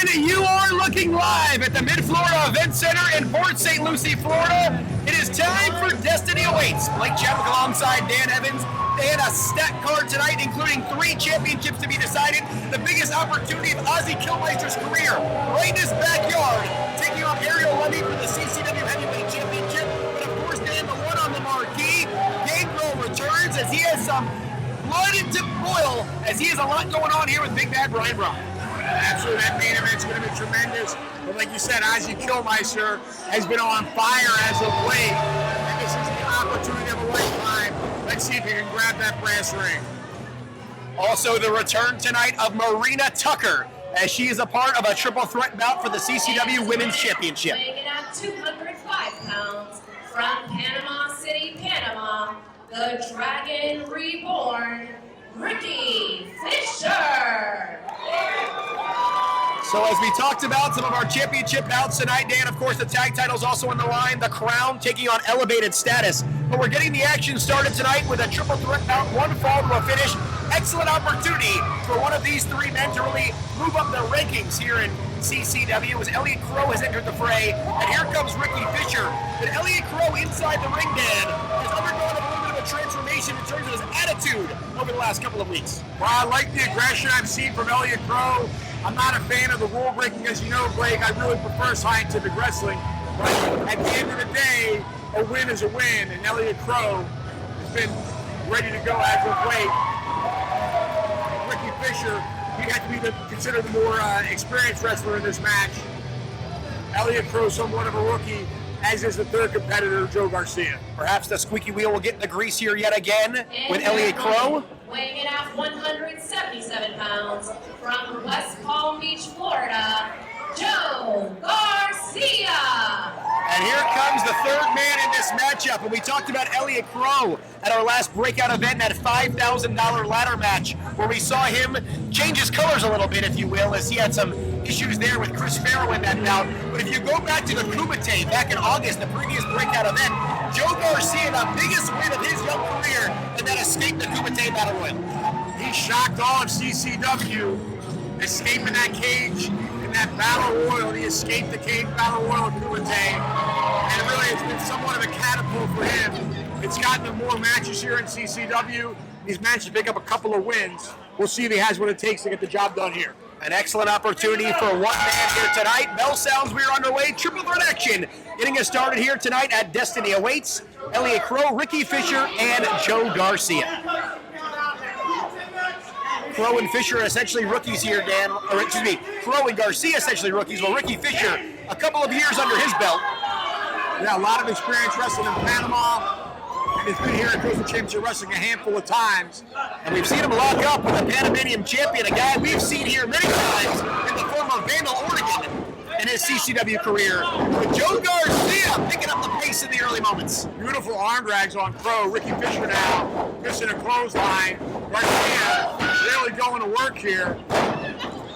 gentlemen, you are looking live at the Mid-Florida Event Center in Port St. Lucie, Florida. It is time for Destiny Awaits. Blake Chadwick alongside Dan Evans. They had a stacked card tonight, including 3 championships to be decided. The biggest opportunity of Ozzy Kilmeister's career, right in his backyard, taking on Ariel Levy for the CCW Heavyweight Championship. But of course, Dan, the one on the marquee, Gangrel returns as he has some blood to boil, as he has a lot going on here with Big Bad Brian Brown. Absolutely, that main event's going to be tremendous. But like you said, Ozzy Kilmeister has been on fire as of late. And this is the opportunity of a lifetime. Let's see if he can grab that brass ring. Also, the return tonight of Marina Tucker, as she is a part of a triple threat bout for the CCW Women's Championship. Weighing at 205 pounds from Panama City, Panama, the Dragon Reborn, Ricky Fisher. So as we talked about some of our championship bouts tonight, Dan, of course, the tag title's also on the line. The Qrown taking on Elevated Status. But we're getting the action started tonight with a triple threat bout, one fall to a finish. Excellent opportunity for one of these 3 men to really move up their rankings here in CCW as Eliott Qrow has entered the fray. And here comes Ricky Fisher. But Eliott Qrow inside the ring, Dan, has undergone a little bit of a transformation in terms of his attitude over the last couple of weeks. Well, I like the aggression I've seen from Eliott Qrow. I'm not a fan of the rule breaking, as you know, Blake. I really prefer scientific wrestling. But at the end of the day, a win is a win, and Eliott Qrow has been ready to go as of late. Ricky Fisher, he got to be considered the more experienced wrestler in this match. Eliott Qrow, somewhat of a rookie, as is the 3rd competitor, Joe Garcia. Perhaps the squeaky wheel will get in the grease here yet again with Eliott Qrow. Weighing in at 177 pounds from West Palm Beach, Florida, Joe Garcia. And here comes the 3rd man in this matchup. And we talked about Eliott Qrow at our last breakout event, that $5,000 ladder match, where we saw him change his colors a little bit, if you will, as he had some issues there with Chris Farrow in that bout. But if you go back to the Kumite back in August, the previous breakout event, Joe Garcia, the biggest win of his young career, and then escaped the Kumite Battle Royal. He shocked all of CCW, escaping that cage in that Battle Royal. He escaped the cage Battle Royal at Kumite, and really it's been somewhat of a catapult for him. It's gotten him more matches here in CCW. He's managed to pick up a couple of wins. We'll see if he has what it takes to get the job done here. An excellent opportunity for one man here tonight. Bell sounds, we are underway. Triple threat action getting us started here tonight at Destiny Awaits. Eliott Qrow, Ricky Fisher, and Joe Garcia. Qrow and Fisher are essentially rookies here, Dan. Or excuse me, Qrow and Garcia essentially rookies, while Ricky Fisher, a couple of years under his belt. Yeah, a lot of experience wrestling in Panama. And he's been here at Coastal Championship Wrestling a handful of times. And we've seen him lock up with a Panamanian champion, a guy we've seen here many times in the form of Vandal Oregon in his CCW career. With Joe Garcia picking up the pace in the early moments. Beautiful arm drags on Qrow. Ricky Fisher now missing a clothesline. Garcia really going to work here.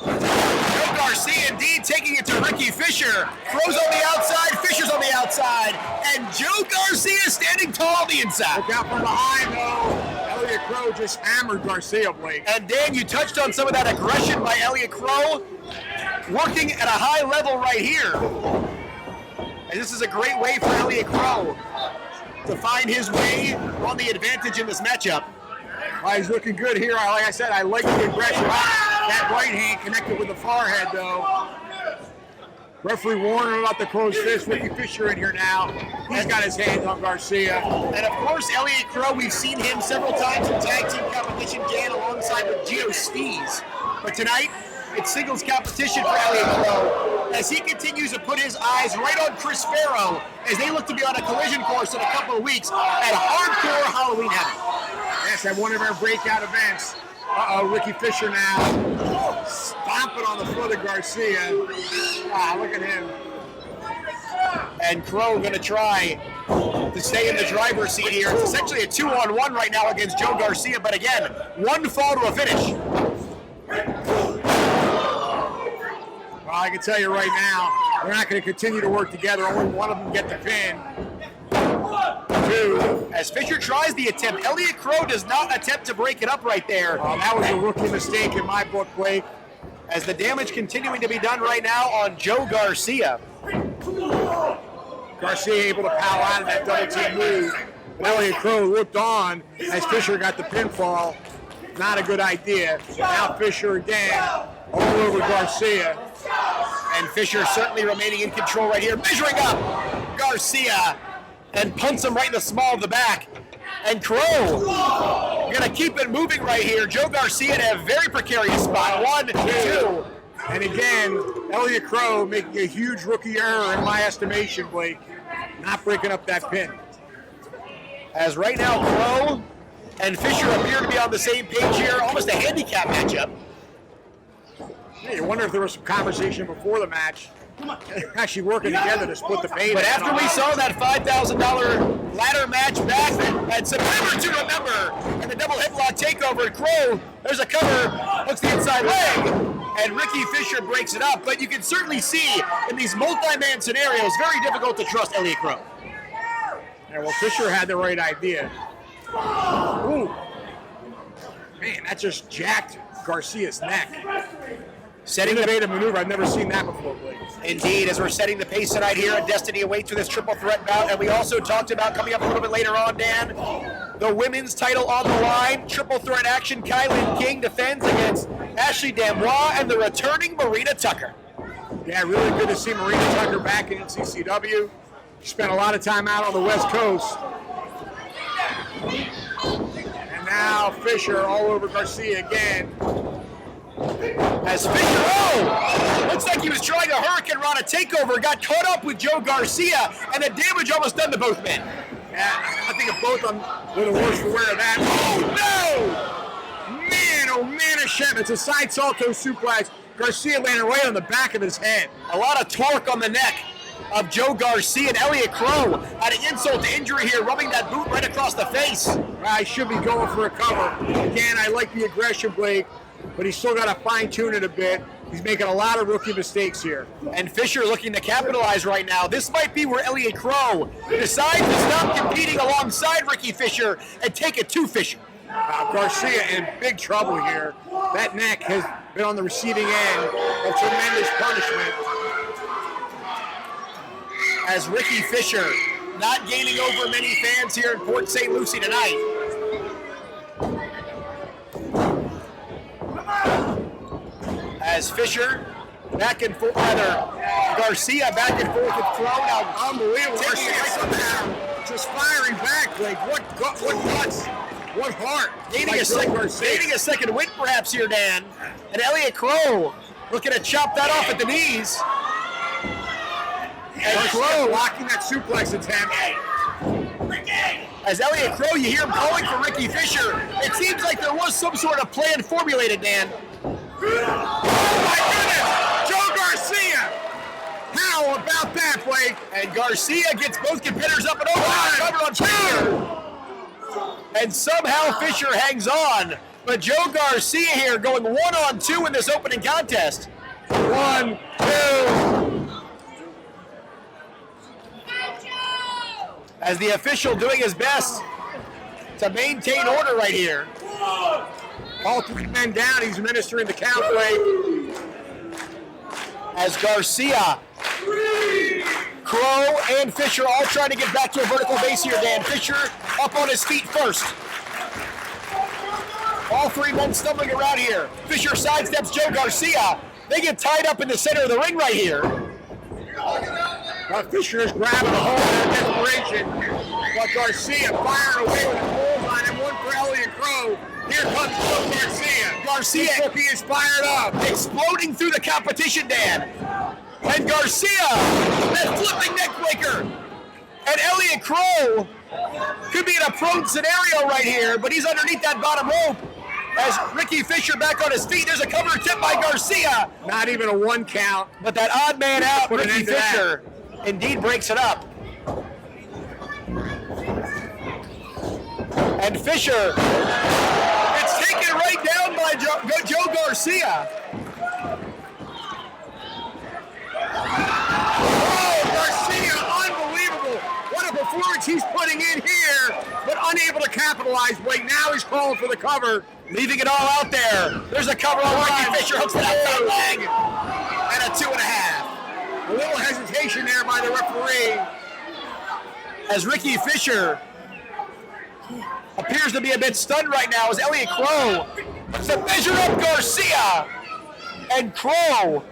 Joe Garcia indeed taking it to Ricky Fisher. Qrow's on the outside, Fisher's on the outside, and Joe Garcia standing tall on the inside. Look out from behind though. Eliott Qrow just hammered Garcia, Blake. And Dan, you touched on some of that aggression by Eliott Qrow, working at a high level right here. And this is a great way for Eliott Qrow to find his way on the advantage in this matchup. He's looking good here. Like I said, I like the aggression. That right hand connected with the forehead, though. Referee warning about the closed fist. Ricky Fisher in here now. He's got his hands on Garcia. And of course, Eliott Qrow, we've seen him several times in tag team competition, Dan, alongside with Gio Stees. But tonight, it's singles competition for Eliott Qrow as he continues to put his eyes right on Chris Farrow as they look to be on a collision course in a couple of weeks at Hardcore Halloween Heaven. Yes, at one of our breakout events. Ricky Fisher now stomping on the foot of Garcia. Wow, look at him. And Qrow going to try to stay in the driver's seat here. It's essentially a 2-on-1 right now against Joe Garcia, but again, one fall to a finish. Well, I can tell you right now, they're not going to continue to work together. Only one of them get the pin. 2. As Fisher tries the attempt, Eliott Qrow does not attempt to break it up right there. That was a rookie mistake in my book, Blake. as the damage continuing to be done right now on Joe Garcia. Garcia able to power out of that double team move. Eliott Qrow looked on as Fisher got the pinfall. Not a good idea. Now Fisher again all over Garcia. And Fisher certainly remaining in control right here. Measuring up Garcia and punts him right in the small of the back. And Qrow gonna keep it moving right here. Joe Garcia in a very precarious spot. 1, 2. And again, Eliott Qrow making a huge rookie error in my estimation, Blake. Not breaking up that pin. As right now, Qrow and Fisher appear to be on the same page here. Almost a handicap matchup. Yeah, you wonder if there was some conversation before the match. Actually working together to split the pay. But after we saw that $5,000 ladder match back at September to remember, and the double hip lock takeover, Qrow, there's a cover, hooks the inside leg, and Ricky Fisher breaks it up. But you can certainly see in these multi-man scenarios, very difficult to trust Eliott Qrow. Yeah, well, Fisher had the right idea. Ooh. Man, that just jacked Garcia's neck. Setting Innovative maneuver. I've never seen that before, Blake. Indeed, as we're setting the pace tonight here at Destiny Awaits for this triple threat bout. And we also talked about coming up a little bit later on, Dan, the women's title on the line. Triple threat action. KiLynn King defends against Ashley Damois and the returning Marina Tucker. Yeah, really good to see Marina Tucker back in CCW. She spent a lot of time out on the West Coast. And now Fisher all over Garcia again. As Fisher, looks like he was trying a Hurricane Rana takeover, got caught up with Joe Garcia, and the damage almost done to both men. Yeah, I think if both of them were the worse for wear of that. Oh, no! Man, oh, man, Hashem. It's a side salto suplex. Garcia landed right on the back of his head. A lot of torque on the neck of Joe Garcia, and Eliott Qrow adding insult to injury here, rubbing that boot right across the face. I should be going for a cover. Again, I like the aggression, Blake, but he's still got to fine-tune it a bit. He's making a lot of rookie mistakes here. And Fisher looking to capitalize right now. This might be where Eliott Qrow decides to stop competing alongside Ricky Fisher and take it to Fisher. Garcia in big trouble here. That neck has been on the receiving end of tremendous punishment. As Ricky Fisher not gaining over many fans here in Port St. Lucie tonight. As Fisher back and forth, Garcia back and forth with Qrow. Now, unbelievable. Garcia somehow just firing back. Like, what guts? What heart? Gaining a second win perhaps here, Dan. And Eliott Qrow looking to chop that off at the knees. And Qrow blocking that suplex attempt. As Eliott Qrow, you hear him calling for Ricky Fisher. It seems like there was some sort of plan formulated, Dan. Oh my goodness! Joe Garcia! How about that, Blake? And Garcia gets both competitors up and over. Cover on Fisher. And somehow Fisher hangs on. But Joe Garcia here going 1-on-2 in this opening contest. 1, 2. As the official doing his best to maintain order right here. All three men down, he's administering the count, Blake. As Garcia, Qrow, and Fisher all trying to get back to a vertical base here, Dan. Fisher up on his feet first. All three men stumbling around here. Fisher sidesteps Joe Garcia. They get tied up in the center of the ring right here. Now Fisher is grabbing the hold in desperation, but Garcia firing away with the holes on him. One for Eliott Qrow. Here comes Joe Garcia. Garcia he is fired up. Exploding through the competition, Dan. And Garcia, that flipping neckbreaker. And Eliott Qrow could be in a prone scenario right here, but he's underneath that bottom rope. As Ricky Fisher back on his feet, there's a cover tip by Garcia. Not even a 1 count. But that odd man out, Ricky Fisher, indeed breaks it up. And Fisher, it's taken right down by Joe Garcia. Oh, Garcia, unbelievable. What a performance he's putting in here, but unable to capitalize, Blake. Now he's calling for the cover. Leaving it all out there. There's a cover on Ricky Fisher, hooks to that front leg, and a 2.5. A little hesitation there by the referee. As Ricky Fisher appears to be a bit stunned right now as Eliott Qrow looks to measure up Garcia. And Qrow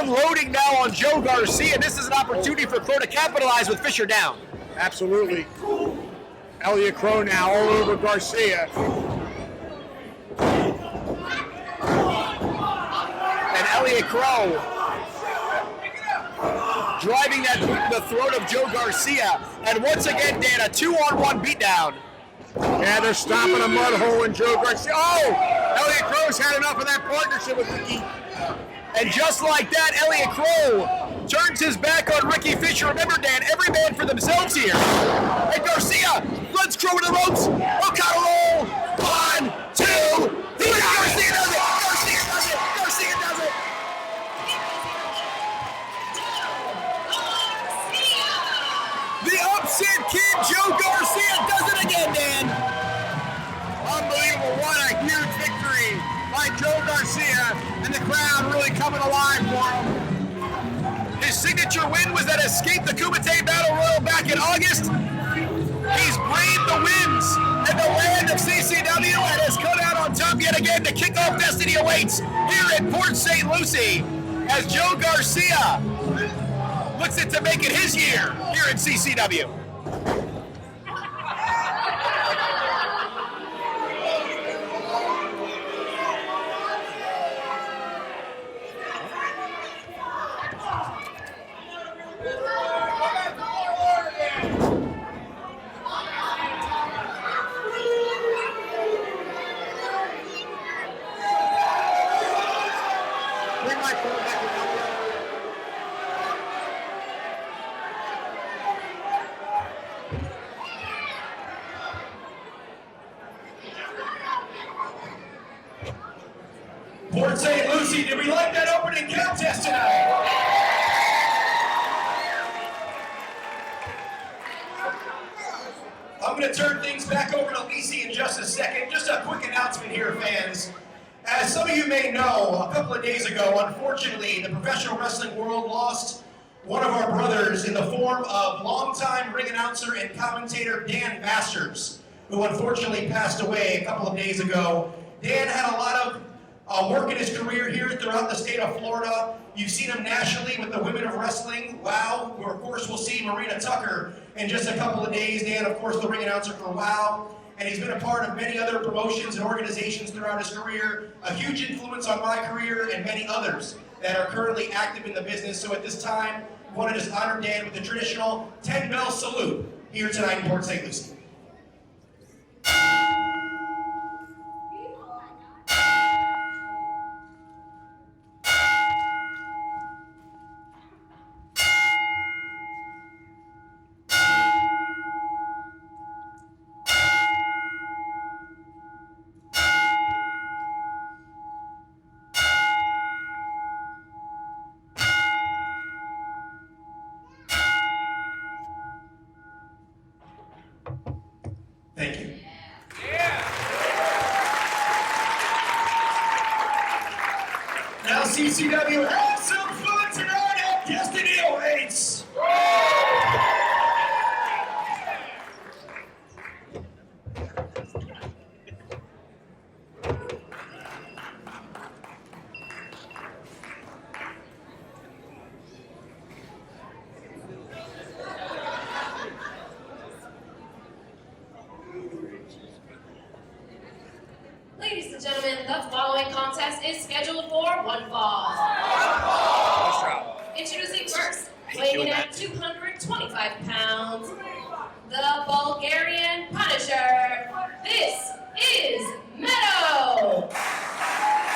unloading now on Joe Garcia. This is an opportunity for Qrow to capitalize with Fisher down. Absolutely. Eliott Qrow now all over Garcia. And Eliott Qrow driving that boot to the throat of Joe Garcia. And once again, Dan, a 2-on-1 beatdown. Yeah, they're stopping a mud hole in Joe Garcia. Oh! Eliott Qrow's had enough of that partnership with Ricky. And just like that, Eliott Qrow turns his back on Ricky Fisher. Remember, Dan, every man for themselves here. And Garcia runs Qrow to the ropes. Look how to roll. 1, 2, 3. Garcia does it. Garcia does it. Garcia does it. The upset kid, Joe Garcia, does it again, Dan. Unbelievable. What a huge victory by Joe Garcia, and the crowd really coming alive for him. His signature win was that Escape the Kumite Battle Royal back in August. He's braved the winds and the land of CCW and has come out on top yet again to kick off Destiny Awaits here in Port St. Lucie as Joe Garcia looks to make it his year here in CCW. Port St. Lucie, did we like that opening contest tonight? I'm going to turn things back over to Lucie in just a second. Just a quick announcement here, fans. As some of you may know, a couple of days ago, unfortunately, the professional wrestling world lost one of our brothers in the form of longtime ring announcer and commentator Dan Masters, who unfortunately passed away a couple of days ago. Dan had a lot of work in his career here throughout the state of Florida. You've seen him nationally with the Women of Wrestling, WOW, where of course we'll see Marina Tucker in just a couple of days. Dan, of course, the ring announcer for WOW, and he's been a part of many other promotions and organizations throughout his career, a huge influence on my career and many others that are currently active in the business. So at this time, I want to just honor Dan with the traditional 10-bell salute here tonight in Port St. Lucie. Thank you. Now CCW, have some fun tonight at Destiny Awaits. Ladies and gentlemen, the following contest is scheduled for one fall. Introducing first, weighing in at 225 pounds, the Bulgarian Punisher. This is Meto.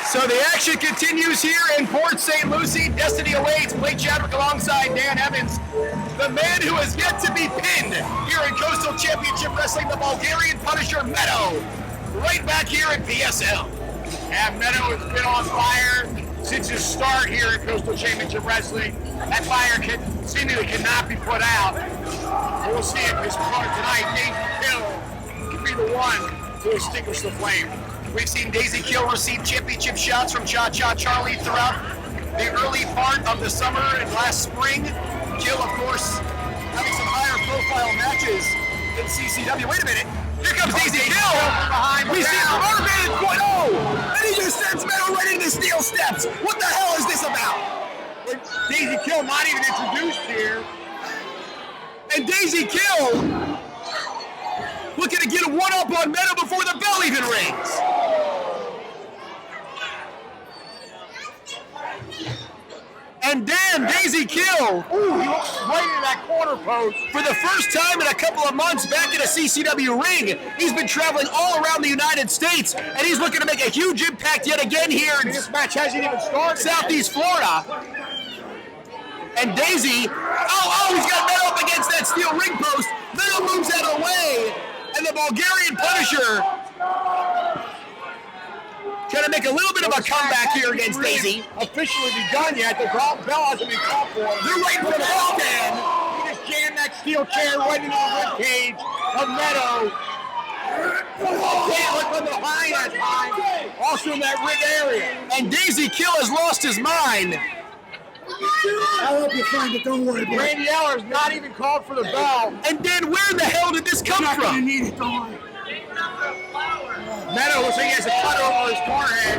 So the action continues here in Port St. Lucie. Destiny Awaits. Blake Chadwick alongside Dan Evans. The man who has yet to be pinned here in Coastal Championship Wrestling, the Bulgarian Punisher, Meto. Right back here in PSL. And Meto has been on fire since his start here in Coastal Championship Wrestling. That fire seemingly cannot be put out. But we'll see if his opponent tonight, Daisy Kill, can be the one to extinguish the flame. We've seen Daisy Kill receive championship shots from Cha-Cha Charlie throughout the early part of the summer and last spring. Kill, of course, having some higher profile matches in CCW. Wait a minute. Here comes Daisy Kill. We see the motor vantage point. Oh! And he just sends Meto right into steel steps. What the hell is this about? Daisy Kill not even introduced here. And Daisy Kill looking to get a one-up on Meto before the bell even rings. And then Daisy Kill, Ooh, he looks right into that corner post. for the first time in a couple of months back in a CCW ring. He's been traveling all around the United States, and he's looking to make a huge impact yet again here in This match hasn't even started. Southeast Florida. And Daisy, he's got Meto up against that steel ring post. Meto moves out of the way, and the Bulgarian Punisher trying to make a little bit of a comeback here against Daisy. Officially begun yet. The bell hasn't been called for. They're waiting for the bell again. He just jammed that steel chair right into the rib cage of Meto. Can't look from behind that time. Also in that rib area. And Daisy Kill has lost his mind. I'll help you find it, don't worry about it. Randy Eller's not even called for the bell. And then where the hell did this come You're not gonna from? need it, don't worry. Meto looks like he has a cut over his forehead.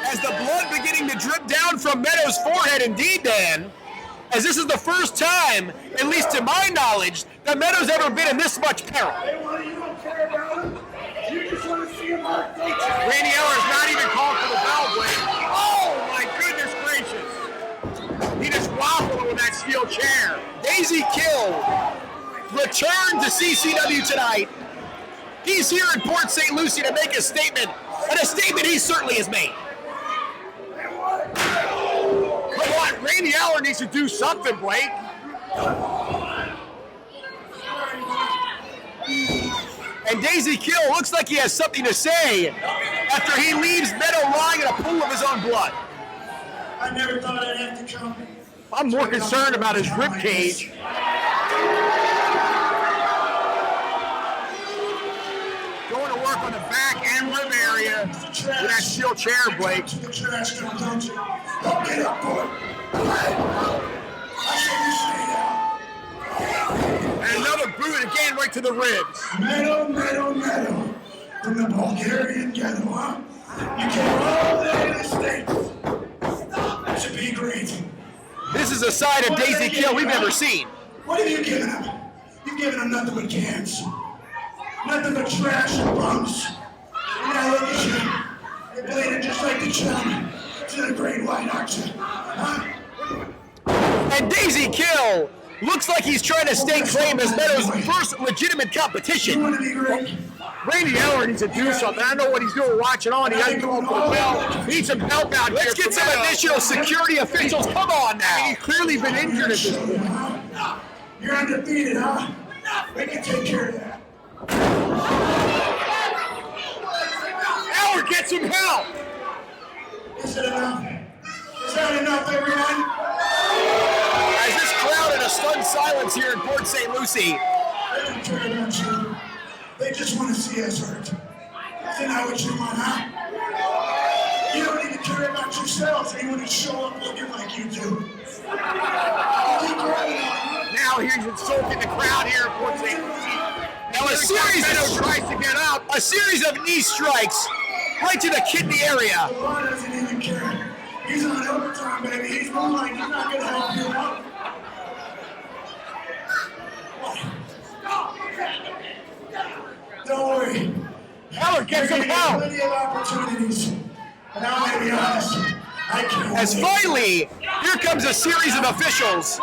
As the blood beginning to drip down from Meto's forehead, indeed, Dan, as this is the first time, at least to my knowledge, that Meto's ever been in this much peril. You don't care about him. You just want to see him on stage. Randy Eller's not even called for the bell, Blake. Oh my goodness gracious. He just wobbled with that steel chair. Daisy Kill returned to CCW tonight. He's here in Port St. Lucie to make a statement, and a statement he certainly has made. Come on, Randy Eller needs to do something, Blake. And Daisy Kill looks like he has something to say after he leaves Meto lying in a pool of his own blood. I never thought I'd have to come. I'm more concerned about his rib cage. Going to work on the back and rib area with that steel chair, Blake. The trash can, don't you? Don't get up, boy. I said you stay down. And another boot again right to the ribs. Meto. From the Bulgarian ghetto, huh? You came all the way to the States. To be great. This is a side of Daisy Kill we've never seen. What have you given him? You've given him nothing but cans. Nothing but trash and bums. And now look at you. You're bleeding just like the chum to the great white, aren't you? Huh? And Daisy Kill looks like he's trying to stake claim as Meto's first legitimate You competition. want to be great? Randy Eller needs to do something. I don't know what he's doing watching on. He hasn't come up for the bell. He needs some help out here. Let's get some Meto. additional security officials. Come on now. He's clearly been injured at this point. Huh? You're undefeated, huh? We can take care of that. Eller, get some help. Is it enough? Is that enough, everyone? As this crowd in a stunned silence here in Port St. Lucie. They don't care about you. They just want to see us hurt. Isn't that what you want, huh? You don't even care about yourselves, and you want to show up looking like you do. Keep growing on. Now he's insulting the crowd here at Port St. Lucie. Now a series Meto tries to get up. A series of knee strikes right to the kidney area. Law doesn't even care. He's on overtime, baby. He's more like he's not going to help you out. Don't worry. Eller, get some help. Plenty of opportunities. And I'm going to be honest. I can't As wait. finally, here comes a series of officials.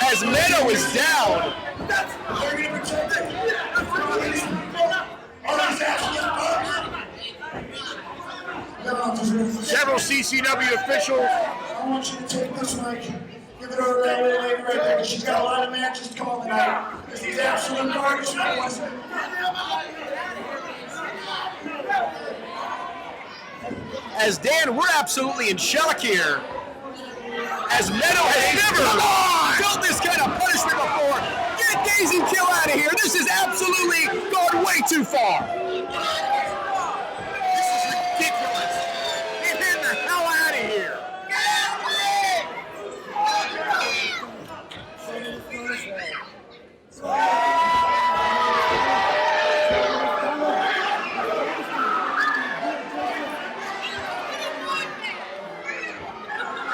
As Meto is down. They're going to protect it. All these assholes. Several CCW officials. I want you to take this mic. Give it over to that little lady right there. She's got a lot of matches to call tonight. Because these absolute garbage fellas. As Dan, we're absolutely in shock here. As Meto has never felt this kind of punishment before. Get Daisy Kill out of here. This is absolutely gone way too far. This is ridiculous. Get him the hell out of here.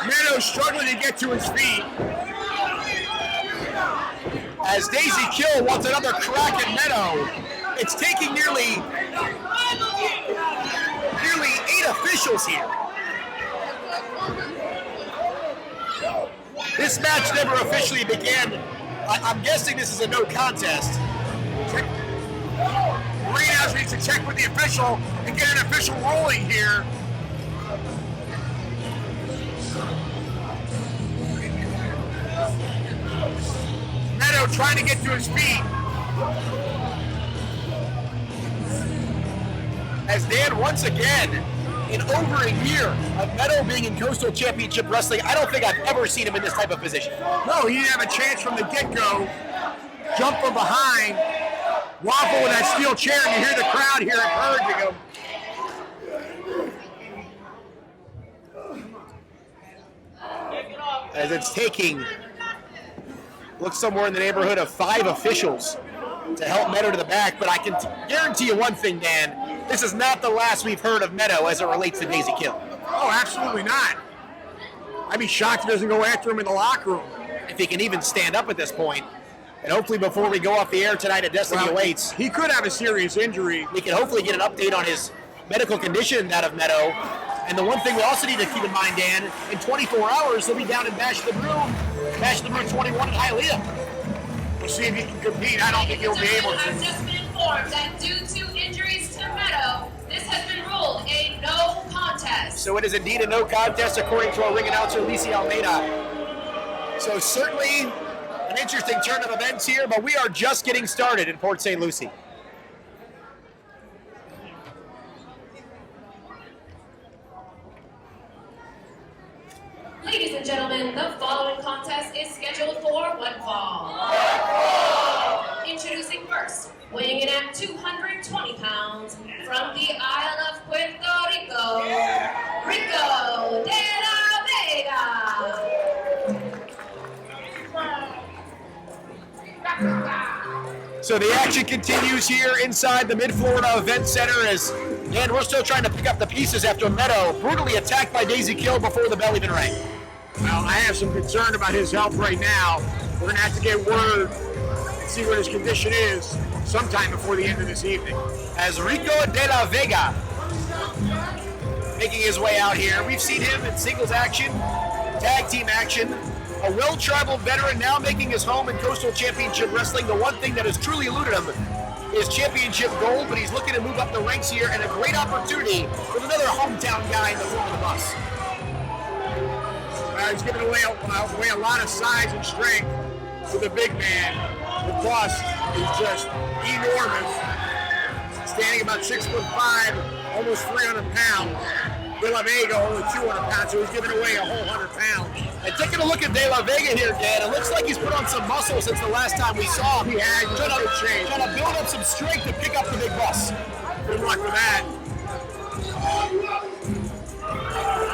Meto struggling to get to his feet. As Daisy Kill wants another crack at Meto. It's taking nearly 8 officials here. This match never officially began. I'm guessing this is a no contest. Marina needs to check with the official and get an official ruling here. Meto trying to get to his feet. As Dan, once again, in over a year of Meto being in Coastal Championship Wrestling, I don't think I've ever seen him in this type of position. No, he didn't have a chance from the get-go. Jump from behind, waffle with that steel chair, and you hear the crowd here encouraging him. As it's taking, looks somewhere in the neighborhood of 5 officials to help Meto to the back, but I can guarantee you one thing, Dan, this is not the last we've heard of Meto as it relates to Daisy Kill. Oh, absolutely not. I'd be shocked if he doesn't go after him in the locker room. If he can even stand up at this point. And hopefully before we go off the air tonight at Destiny Awaits, he could have a serious injury. We can hopefully get an update on his medical condition, that of Meto. And the one thing we also need to keep in mind, Dan, in 24 hours, he'll be down in Bash the Brew 21 at Eliott. We'll see if he can compete. I don't think he'll be able to. I've just been informed that due to injuries to Meto, this has been ruled a no contest. So it is indeed a no contest according to our ring announcer, Lucie Almeida. So certainly an interesting turn of events here, but we are just getting started in Port St. Lucie. Ladies and gentlemen, the following contest is scheduled for one fall. Introducing first, weighing in at 220 pounds, from the Isle of Puerto Rico, Rico de la Vega. So the action continues here inside the Mid-Florida Event Center as, man, we're still trying to pick up the pieces after Meto brutally attacked by Daisy Kill before the bell even rang. Well, I have some concern about his health right now. We're going to have to get word and see what his condition is sometime before the end of this evening. As Rico de la Vega making his way out here, we've seen him in singles action, tag team action, a well-traveled veteran now making his home in Coastal Championship Wrestling. The one thing that has truly eluded him is championship gold, but he's looking to move up the ranks here, and a great opportunity with another hometown guy in the front of the bus. He's giving away a lot of size and strength to the big man. The bust is just enormous. Standing about 6'5", almost 300 pounds. De La Vega only 200 pounds, so he's giving away a whole 100 pounds. And taking a look at De La Vega here, Dan, it looks like he's put on some muscle since the last time we saw him. He has, trying to build up some strength to pick up the big bus. Good luck with that.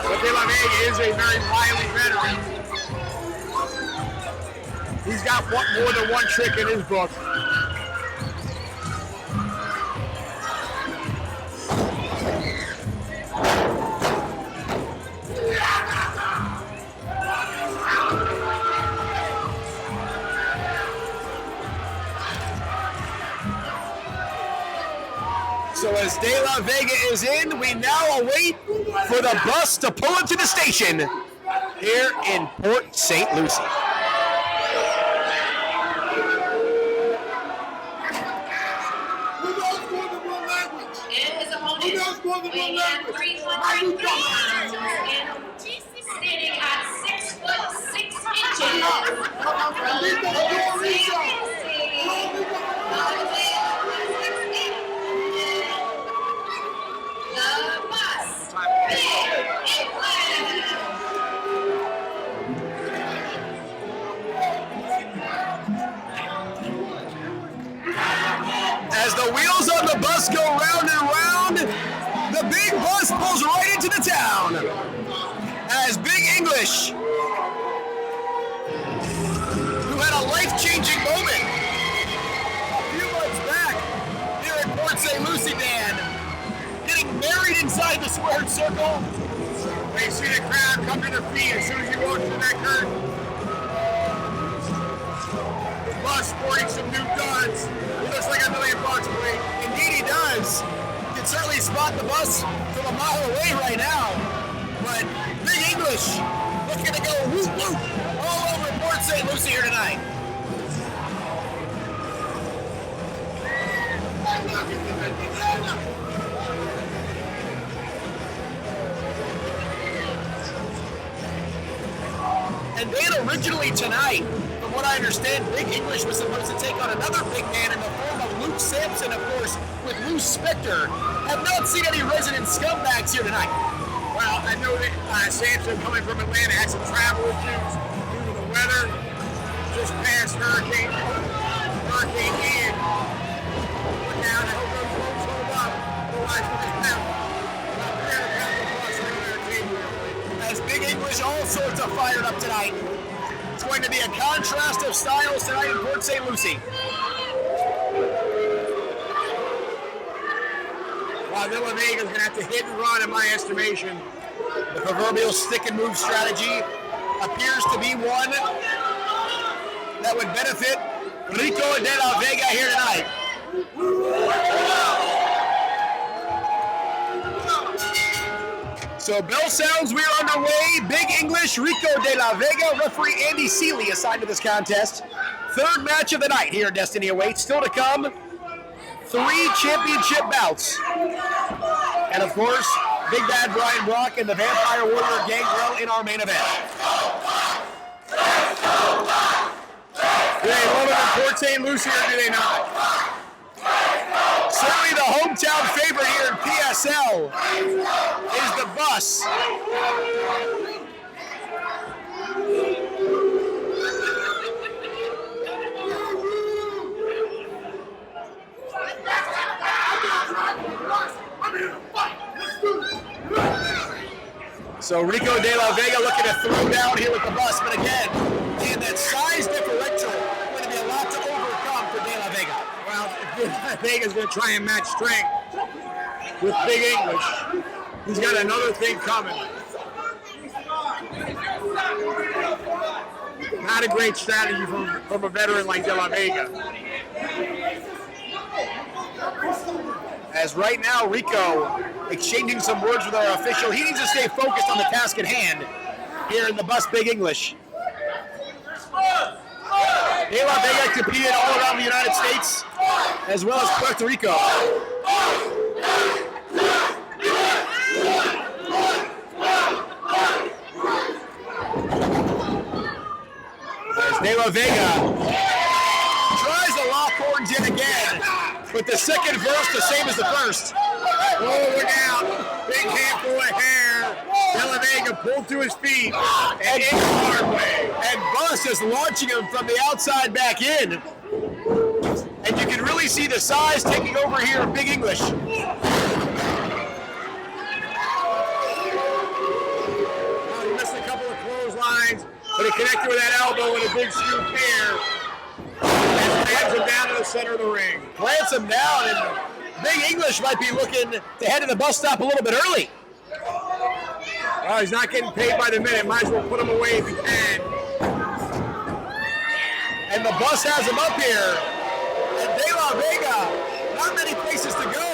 But De La Vega is a very wily veteran. He's got more than one trick in his book. So as De La Vega is in, we now await for the bus to pull into the station here in Port St. Lucie. And his opponent, weighing in at 300 pounds, standing at 6'6" the bus, Big As the wheels on the bus go round and round, the big bus pulls right into the town. As Big English, who had a life-changing moment a few months back here in Port St. Lucie, Dan, getting married inside the squared circle. They see the crowd come to their feet as soon as he walks through that curtain. The bus sporting some new duds. He looks like $1 million, Blake. Indeed he does. You can certainly spot the bus from a mile away right now. But Big English looking to go whoop whoop all over Port St. Lucie here tonight. And then originally tonight, from what I understand, Big English was supposed to take on another big man in the form of Luke Sampson, of course, with Lou Spector. Have not seen any resident scumbags here tonight. Well, I know that Sampson, coming from Atlanta, had some travel issues due to the weather. Just past Hurricane Ian. But now I hope those folks hold up. Otherwise, we'll just have about 300 pounds of bus right on our table. As Big English all sorts of fired up tonight. It's going to be a contrast of styles tonight in Port St. Lucie. Well, Villa Vega's going to have to hit and run, in my estimation. The proverbial stick and move strategy appears to be one that would benefit Rico de la Vega here tonight. So bell sounds, we are underway. Big English, Rico de la Vega, referee Andy Seeley assigned to this contest. Third match of the night here at Destiny Awaits. Still to come, 3 championship bouts. And of course, Big Bad Brian Brock and the Vampire Warrior Gangrel in our main event. Do they hold it in Port St. Lucie or do they not? Certainly the hometown favorite here in PSL is the bus. So Rico de la Vega looking to throw down here with the bus, but again, and that size differential going to be a lot to overcome for de la Vega. Well, Vega's going to try and match strength with Big English. He's got another thing coming. Not a great strategy from a veteran like De La Vega. As right now, Rico exchanging some words with our official. He needs to stay focused on the task at hand here in the bus Big English. De La Vega competed all around the United States as well as Puerto Rico. As De La Vega tries to lock horns in again, but the second verse the same as the first. Oh, look out. Big handful of hair. De La Vega pulled to his feet and in the hard way. And Bus is launching him from the outside back in. And you can really see the size taking over here in Big English. Well, he missed a couple of clotheslines, but he connected with that elbow and a big scoop here. And slams him down to the center of the ring. Plants him down, and Big English might be looking to head to the bus stop a little bit early. Well, he's not getting paid by the minute. Might as well put him away if he can. And the bus has him up here. And De La Vega, not many places to go,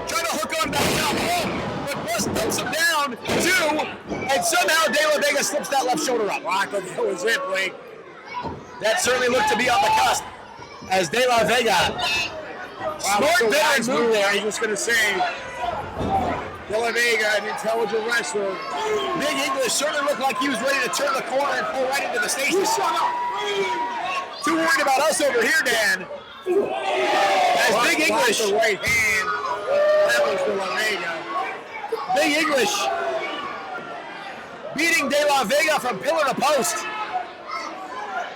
trying to hook on back up home. But Bus dumps him down, 2, and somehow De La Vega slips that left shoulder up. That was it, Blake. That certainly looked to be on the cusp. As De La Vega, smart veteran move there. I'm just going to say, De La Vega, an intelligent wrestler. Big English certainly looked like he was ready to turn the corner and pull right into the station. Too worried about us over here, Dan. As Big English, the right hand, that was De La Vega. Big English beating De La Vega from pillar to post.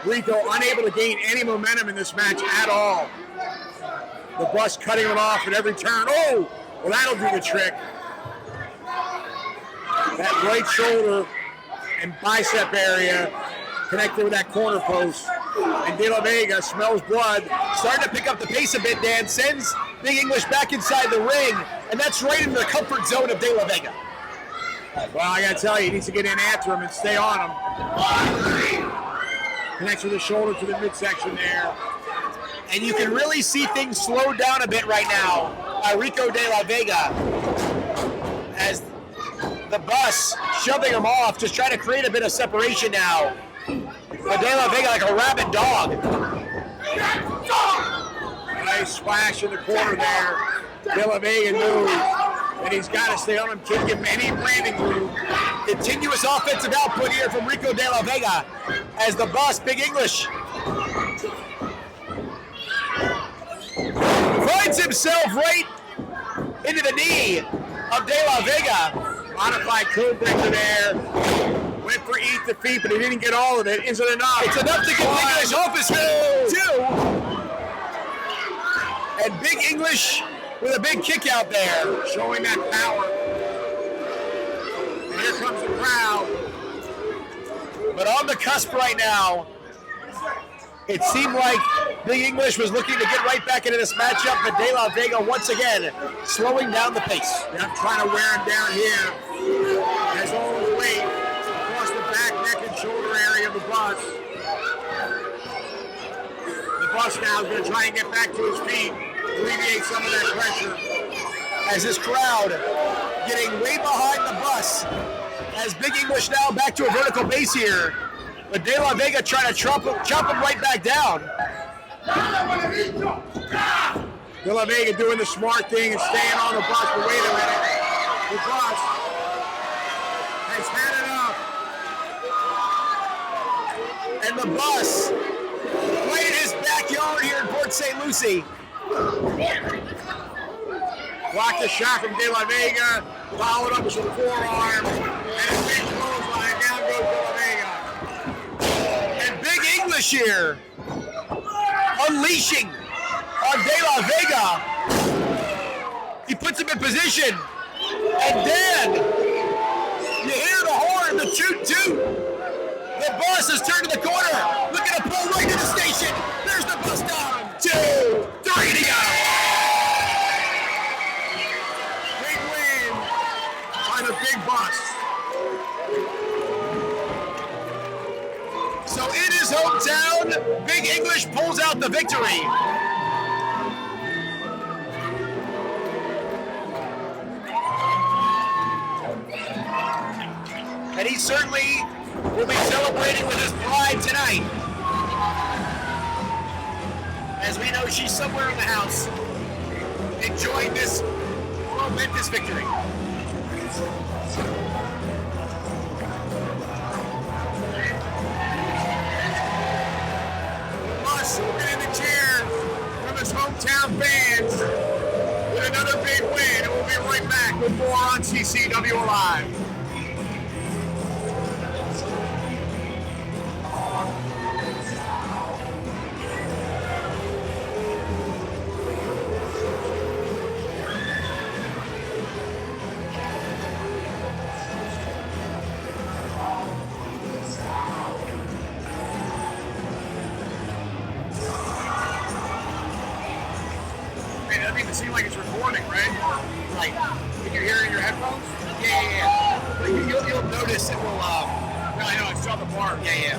Rico unable to gain any momentum in this match at all. The bus cutting it off at every turn. Oh, well, that'll do the trick. That right shoulder and bicep area connected with that corner post. And De La Vega smells blood. Starting to pick up the pace a bit, Dan. Sends Big English back inside the ring, and that's right into the comfort zone of De La Vega. Well, I got to tell you, he needs to get in after him and stay on him. Connects with the shoulder to the midsection there. And you can really see things slow down a bit right now by Rico De La Vega as the bus shoving him off, just trying to create a bit of separation now. But De La Vega like a rabid dog. Nice splash in the corner there. De La Vega knew that he's got to stay on him, can't give him any landing room. Continuous offensive output here from Rico De La Vega as the bus, Big English, finds himself right into the knee of De La Vega. Modified code breaker there. Went for eat the feet, but he didn't get all of it. Is it enough? It's enough to get Big English off his feet, too. And Big English with a big kick out there. Showing that power. And here comes the crowd. But on the cusp right now, it seemed like Big English was looking to get right back into this matchup, but De La Vega once again slowing down the pace. Yeah, trying to wear him down here. Has all his weight across the back, neck, and shoulder area of the bus. The bus now is going to try and get back to his feet, alleviate some of that pressure. As this crowd getting way behind the bus, as Big English now back to a vertical base here. But De La Vega trying to chop him right back down. De La Vega doing the smart thing and staying on the bus, but wait a minute. The bus has had enough. And the bus, right in his backyard here in Port St. Lucie. Blocked the shot from De La Vega, followed up with some forearm, and a big clothesline. Down goes De La Vega. Big English here, unleashing on De La Vega. He puts him in position, and then you hear the horn, the toot-toot. The bus has turned to the corner, looking to pull right to the station. There's the bus down. 2, 3, and he got him. Big win by the big bus. So in his hometown, Big English pulls out the victory. And he certainly will be celebrating with his bride tonight. As we know, she's somewhere in the house enjoying this momentous victory. Sitting in the chair from his hometown fans with another big win, and we'll be right back with more on CCW Live. It seems like it's recording, right? Right. Can you hear it in your headphones? Yeah. You'll notice it will. No, I know, I saw the bar. Yeah.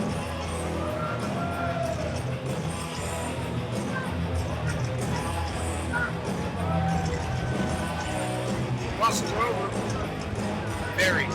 Bus is over. Very.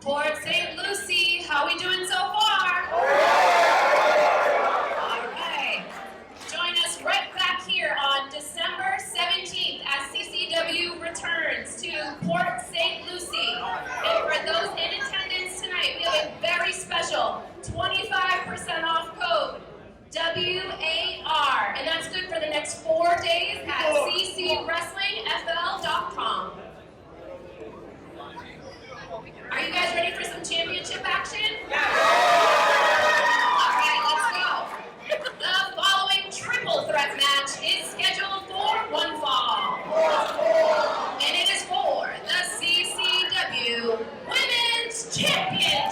Port St. Lucie, how we doing so far? All right. next 4 days at ccwrestlingfl.com. Are you guys ready for some championship action? All right, let's go. The following triple threat match is scheduled for one fall. And it is for the CCW Women's Championship.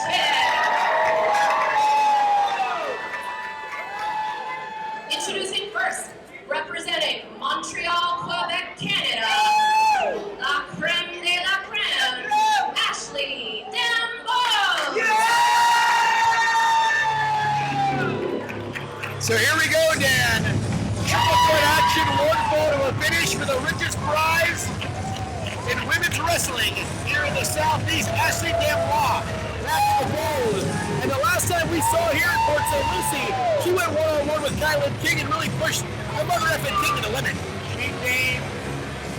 Introducing first, representing Montreal, Quebec, Canada, la creme de la creme, Ashley Dembo. So here we go, Dan. Triple threat action, one fall to a finish for the richest prize in women's wrestling here in the Southeast. Ashley Dembo back in the fold. And the last time we saw here in Fort St. Lucie, she went one-on-one with KiLynn King and really pushed the mother effing King to the limit. She came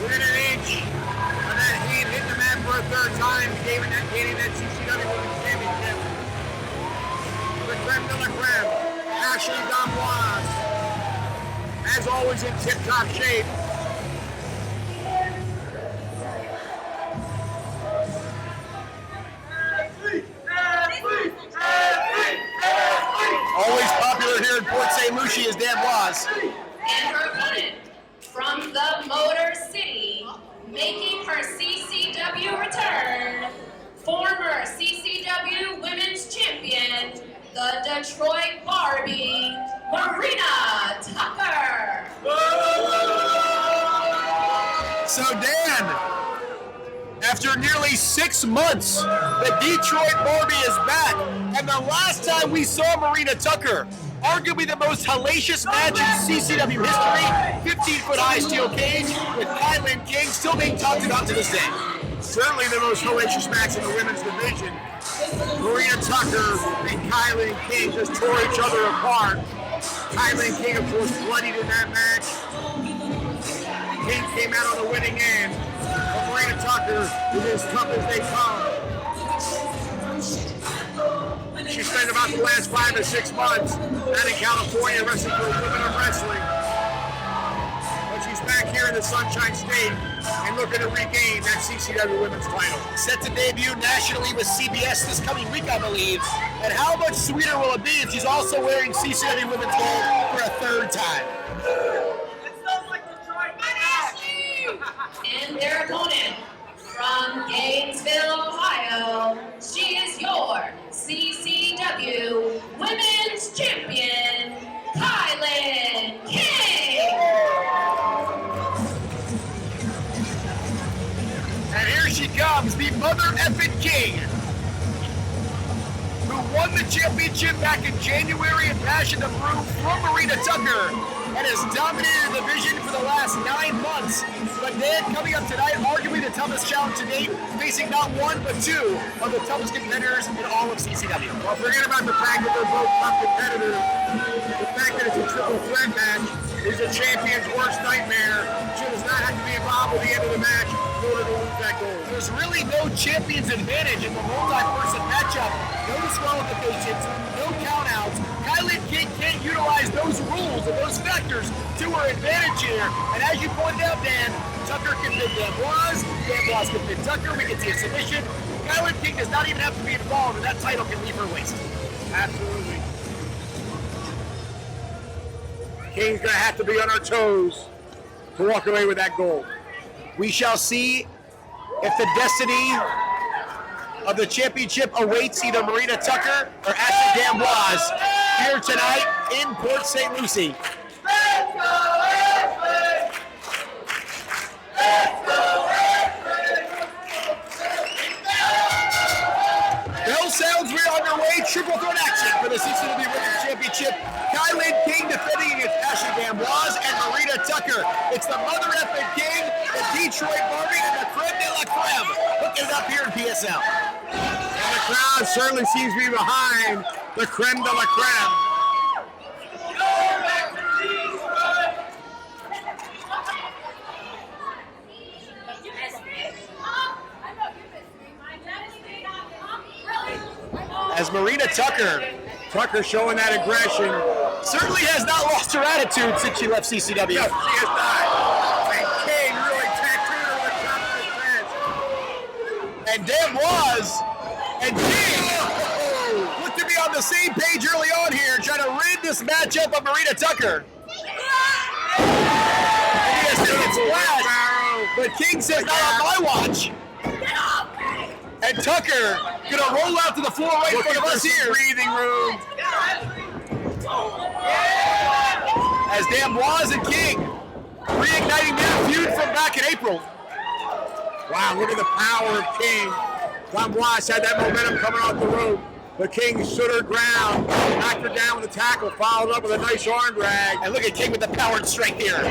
within an inch of that hand, hitting the mat for a third time, gaining that CCW Women's Championship. The creme de la creme, Ashley Dembo, as always in tip-top shape. Always popular here in Fort St. Lucie is Dan Blas. And her opponent from the Motor City, making her CCW return, former CCW Women's Champion, the Detroit Barbie, Marina Tucker. So Dan, after nearly 6 months, the Detroit Barbie is back. And the last time we saw Marina Tucker, arguably the most hellacious match in CCW history, 15-foot high steel cage with KiLynn King still being talked about to this day. Certainly the most hellacious match in the women's division. Marina Tucker and KiLynn King just tore each other apart. KiLynn King, of course, bloodied in that match. King came out on the winning end. But Marina Tucker is as tough as they come. She spent about the last 5 to 6 months out in California wrestling for Women of Wrestling. But she's back here in the Sunshine State and looking to regain that CCW Women's title. Set to debut nationally with CBS this coming week, I believe. And how much sweeter will it be if she's also wearing CCW Women's gold for a third time? And their opponent from Gainesville, Ohio, she is your CCW Women's Champion, KiLynn King. And here she comes, the Mother Effing King, who won the championship back in January in Passion to Brew from Marina Tucker and has dominated the division for the last 9 months. But then coming up tonight, arguably the toughest challenge to date, facing not one but 2 of the toughest competitors in all of CCW. Well, forget about the fact that they're both tough competitors. The fact that it's a triple threat match is a champion's worst nightmare. She does not have to be involved at the end of the match in order to lose that goal. There's really no champion's advantage in the multi-person matchup. No disqualifications, no countouts. KiLynn King can't utilize those rules and those factors to her advantage here. And as you pointed out, Dan, Tucker can fit Dan Blas can fit Tucker, we can see a submission. KiLynn King does not even have to be involved, and that title can leave her waist. Absolutely. King's going to have to be on her toes to walk away with that gold. We shall see if the destiny of the championship awaits either Marina Tucker or Ashley Dan Blas here tonight in Port St. Lucie. Bell sounds, we're underway. Triple threat action for the CCW Women's Championship. KiLynn King defending against Ashley Dan Blas and Marina Tucker. It's the Mother Effing King, the Detroit Barbie, and the creme de la creme. Hooking it up here in PSL. And the crowd certainly seems to be behind the creme de la creme. As Marina Tucker showing that aggression, certainly has not lost her attitude since she left CCW. Yes, she has not. And King really tattooed her with confidence. And Dan was, and King looked to be on the same page early on here, trying to rid this matchup of Marina Tucker. And he has taken splash, but King says, not on my watch. And Tucker gonna roll out to the floor right in front of us here. Breathing room. As D'Amboise and King reigniting their feud from back in April. Wow, look at the power of King. D'Amboise had that momentum coming off the rope, but King stood her ground, knocked her down with a tackle, followed up with a nice arm drag. And look at King with the power and strength here.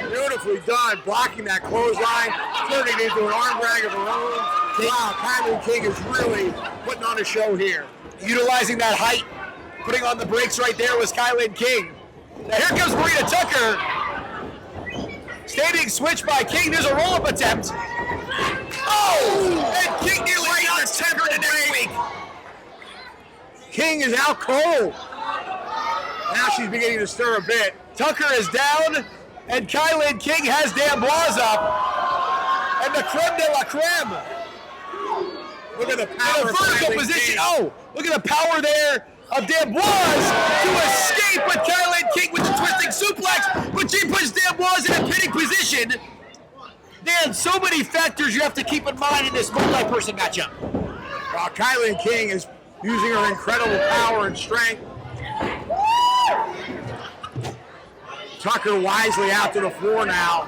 Beautifully done, blocking that clothesline, turning it into an arm drag of her own. Wow, KiLynn King is really putting on a show here. Utilizing that height, putting on the brakes right there was KiLynn King. Now here comes Marina Tucker. Standing switch by King. There's a roll-up attempt. Oh! And King nearly got Tucker to next week. King is out cold. Now she's beginning to stir a bit. Tucker is down, and KiLynn King has D'Amboise up. And the creme de la creme. Look at the power In a of vertical KiLynn position. King. Oh, look at the power there of D'Amboise to escape, but KiLynn King with the twisting suplex, but she puts D'Amboise in a pinning position. Dan, so many factors you have to keep in mind in this multi-person matchup. While KiLynn King is using her incredible power and strength. Tucker wisely out to the floor now.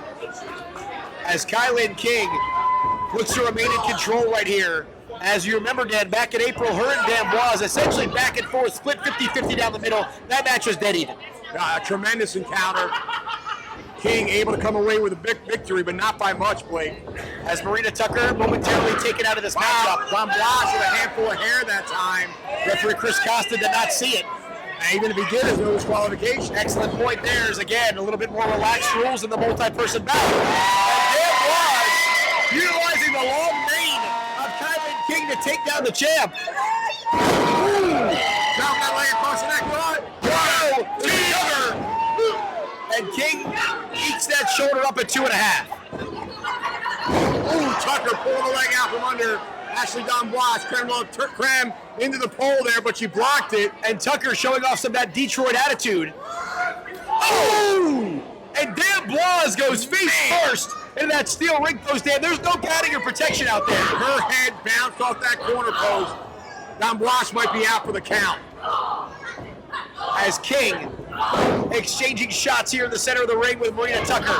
As KiLynn King looks to remain in control right here. As you remember, Dan, back in April, her and D'Amboise essentially back and forth, split 50-50 down the middle. That match was dead even. A tremendous encounter. King able to come away with a big victory, but not by much, Blake. As Marina Tucker momentarily taken out of this matchup. D'Amboise with a handful of hair that time. Referee Chris Costa did not see it. And even if he did, there's no disqualification. Excellent point there is, again, a little bit more relaxed rules in the multi-person bout. And D'Amboise utilizing the long mane of KiLynn King to take down the champ. Ooh. Drop that leg across the neck, run. Qrow, Tucker. And King ekes that shoulder up at 2.5. Ooh, Tucker pulled the leg out from under Ashley D'Amboise. Cram into the pole there, but she blocked it. And Tucker showing off some of that Detroit attitude. Oh! And D'Amboise goes face first into that steel ring post. Dan, there's no padding or protection out there. Her head bounced off that corner post. D'Amboise might be out for the count. As King exchanging shots here in the center of the ring with Marina Tucker.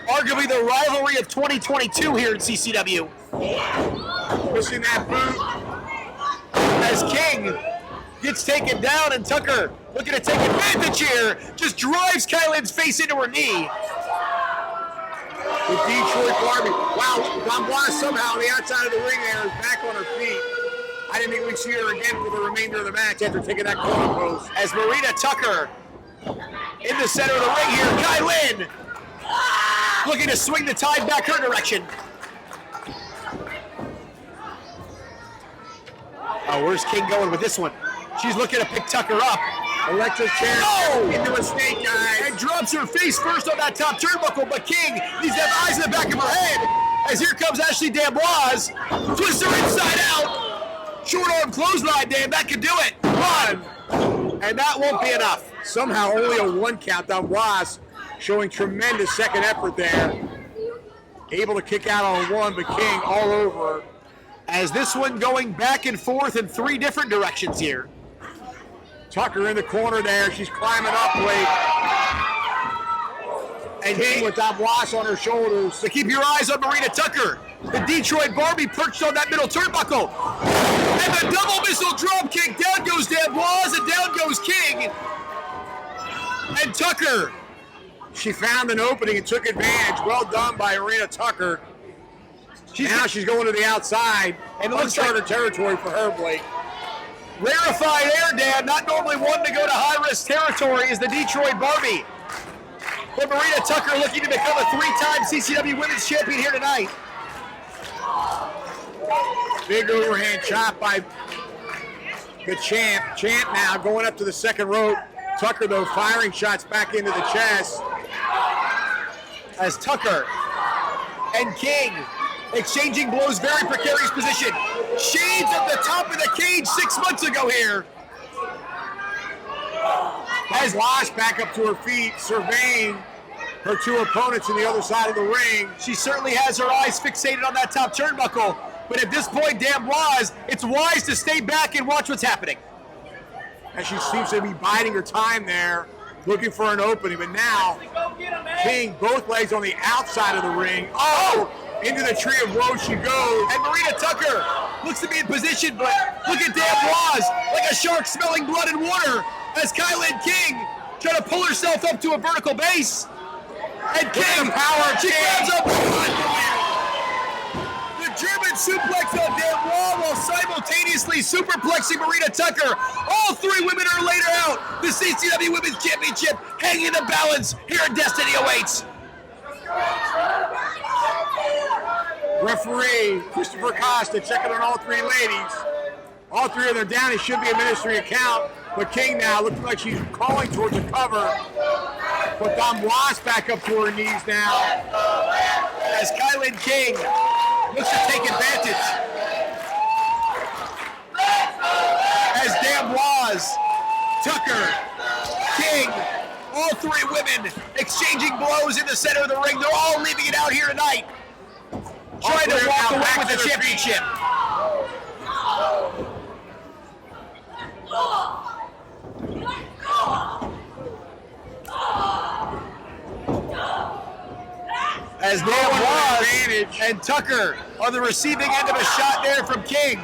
Arguably the rivalry of 2022 here in CCW. Pushing that boot. As King gets taken down and Tucker looking to take advantage here, just drives KiLynn's face into her knee. The Detroit Barbie. Wow, D'Amboise somehow on the outside of the ring there is back on her feet. I didn't think we'd see her again for the remainder of the match after taking that corner post. As Marina Tucker in the center of the ring here, KiLynn looking to swing the tide back her direction. Oh, where's King going with this one? She's looking to pick Tucker up. Electric chair into a snake, guys. And drops her face first on that top turnbuckle, but King needs to have eyes in the back of her head. As here comes Ashley D'Amboise. Twists her inside out. Short arm clothesline, Dan, that could do it. One. And that won't be enough. Somehow only a 1 count. D'Amboise showing tremendous second effort there. Able to kick out on 1, but King all over her. As this one going back and forth in 3 different directions here. Tucker in the corner there. She's climbing up, Blake. And King with D'Amboise on her shoulders. So keep your eyes on Marina Tucker. The Detroit Barbie perched on that middle turnbuckle. And the double missile drop kick. Down goes D'Amboise and down goes King. And Tucker. She found an opening and took advantage. Well done by Marina Tucker. Now she's going to the outside. And it looks uncharted like territory for her, Blake. Rarefied air, Dan. Not normally one to go to high-risk territory is the Detroit Barbie. But Marina Tucker looking to become a 3-time CCW Women's Champion here tonight. Big overhand chop by the champ. Champ now going up to the second rope. Tucker, though, firing shots back into the chest. As Tucker and King exchanging blows, very precarious position. Shades at the top of the cage 6 months ago here. As Wash back up to her feet, surveying her two opponents on the other side of the ring. She certainly has her eyes fixated on that top turnbuckle, but at this point, D'Amboise, it's wise to stay back and watch what's happening. And she seems to be biding her time there, looking for an opening. But now, King, both legs on the outside of the ring. Oh! Into the tree of woe she goes. And Marina Tucker looks to be in position, but look at D'Amboise, like a shark smelling blood and water, as KiLynn King trying to pull herself up to a vertical base. And King, she grabs up. The German suplex on D'Amboise while simultaneously superplexing Marina Tucker. All three women are laid out. The CCW Women's Championship hanging in the balance here at Destiny Awaits. Referee Christopher Costa checking on all three ladies. All three of them down. It should be a ministry account. But King now looks like she's calling towards a cover. But D'Amboise back up to her knees now. As KiLynn King looks to take advantage. As D'Amboise, Tucker, King, all three women exchanging blows in the center of the ring. They're all leaving it out here tonight. Trying to walk away with the championship. As D'Amboise and Tucker on the receiving end of a shot there from King.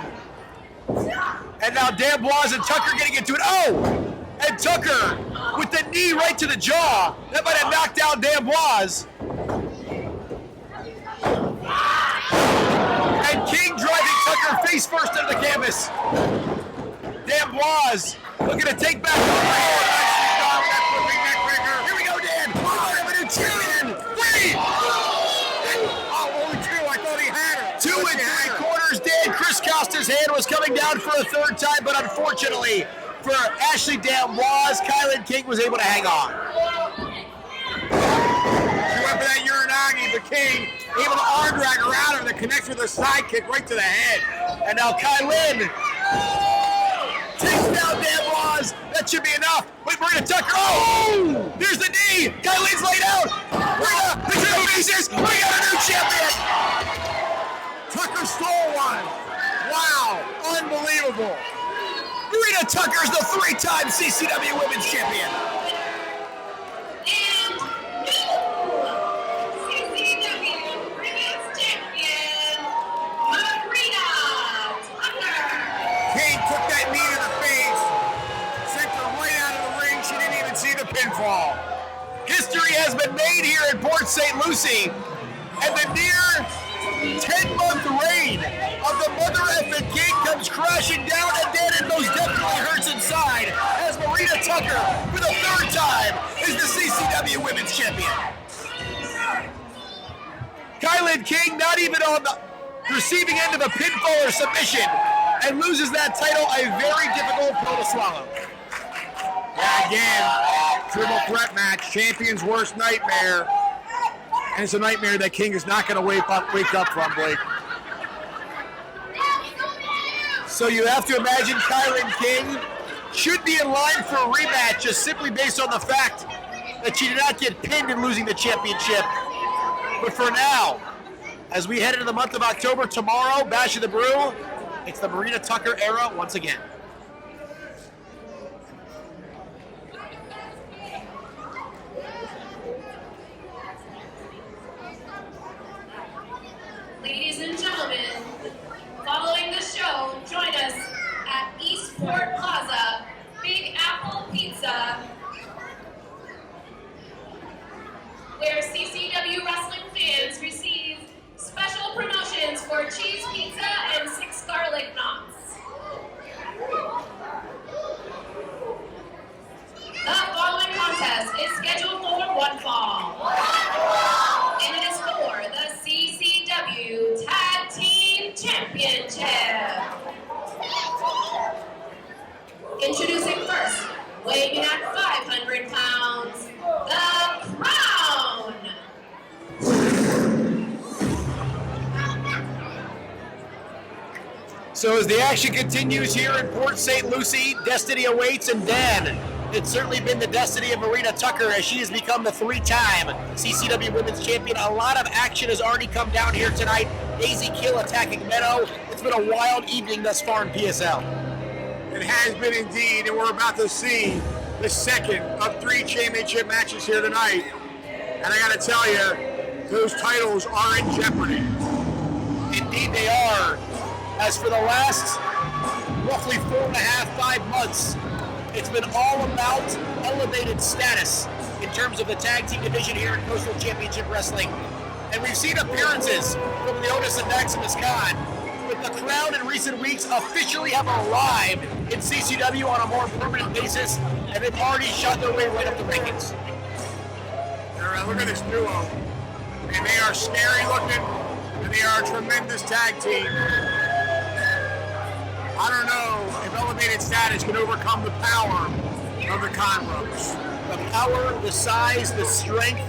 And now D'Amboise and Tucker getting into it. Oh! And Tucker with the knee right to the jaw. That might have knocked down D'Amboise. And King driving Tucker face first into the canvas. D'Amboise looking to take back Here we go, Dan. We might have a new champion. Three. Oh, only two. I thought he had her. 2 3/4, Dan. Chris Costa's hand was coming down for a third time, but unfortunately for Ashley D'Amboise, KiLynn King was able to hang on. She went for that Uranagi, but King able to arm drag her out of it, connects with a side kick right to the head. And now KiLynn takes down D'Amboise. That should be enough. Wait, Marina Tucker. Oh! There's the knee. KiLynn's laid out. Marina, the two faces. We got a new champion. Tucker stole one. Wow, unbelievable. Marina Tucker's the 3-time CCW Women's Champion. And new CCW Women's Champion, Marina Tucker. King took that knee to the face, sent her right out of the ring. She didn't even see the pinfall. History has been made here in Port St. Lucie, and the near 10-month reign of the mother effing King comes crashing down, and Dan, it most definitely hurts inside as Marina Tucker, for the 3rd time, is the CCW Women's Champion. KiLynn King not even on the receiving end of a pinfall or submission, and loses that title, a very difficult pill to swallow. Yeah, again, triple threat match, champion's worst nightmare. And it's a nightmare that King is not going to wake up from, Blake. So you have to imagine KiLynn King should be in line for a rematch just simply based on the fact that she did not get pinned in losing the championship. But for now, as we head into the month of October, tomorrow, Bash of the Brew, it's the Marina Tucker era once again. Ladies and gentlemen, following the show, join us at Eastport Plaza, Big Apple Pizza, where CCW wrestling fans receive special promotions for cheese pizza and 6 garlic knots. The following contest is scheduled for one fall, and it is for the CCW Tag Team Championship. Introducing first, weighing in at 100 pounds, the Qrown. So as the action continues here in Port St. Lucie, destiny awaits, and Dan, it's certainly been the destiny of Marina Tucker as she has become the 3-time CCW Women's Champion. A lot of action has already come down here tonight. Daisy Kill attacking Meto. It's been a wild evening thus far in PSL. It has been indeed, and we're about to see the second of 3 championship matches here tonight. And I gotta tell you, those titles are in jeopardy. Indeed they are. As for the last roughly 4.5, 5 months, it's been all about elevated status in terms of the tag team division here in Coastal Championship Wrestling. And we've seen appearances from Eliott and Maximus Khan, but the Qrown in recent weeks officially have arrived in CCW on a more permanent basis, and they've already shot their way right up the rankings. Look at this duo. And they are scary looking, and they are a tremendous tag team. I don't know if elevated status can overcome the power of the Qrows. The power, the size, the strength,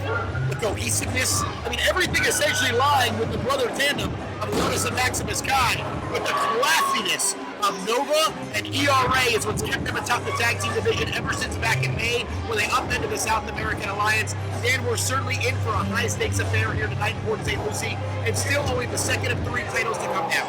the cohesiveness. I mean, everything essentially lying with the brother tandem of Eliott and Maximus Khan. But the craftiness of Nova and ERA is what's kept them atop the tag team division ever since back in May when they upended the South American Alliance. And we're certainly in for a high-stakes affair here tonight in Port St. Lucie, and still only the second of 3 titles to come down.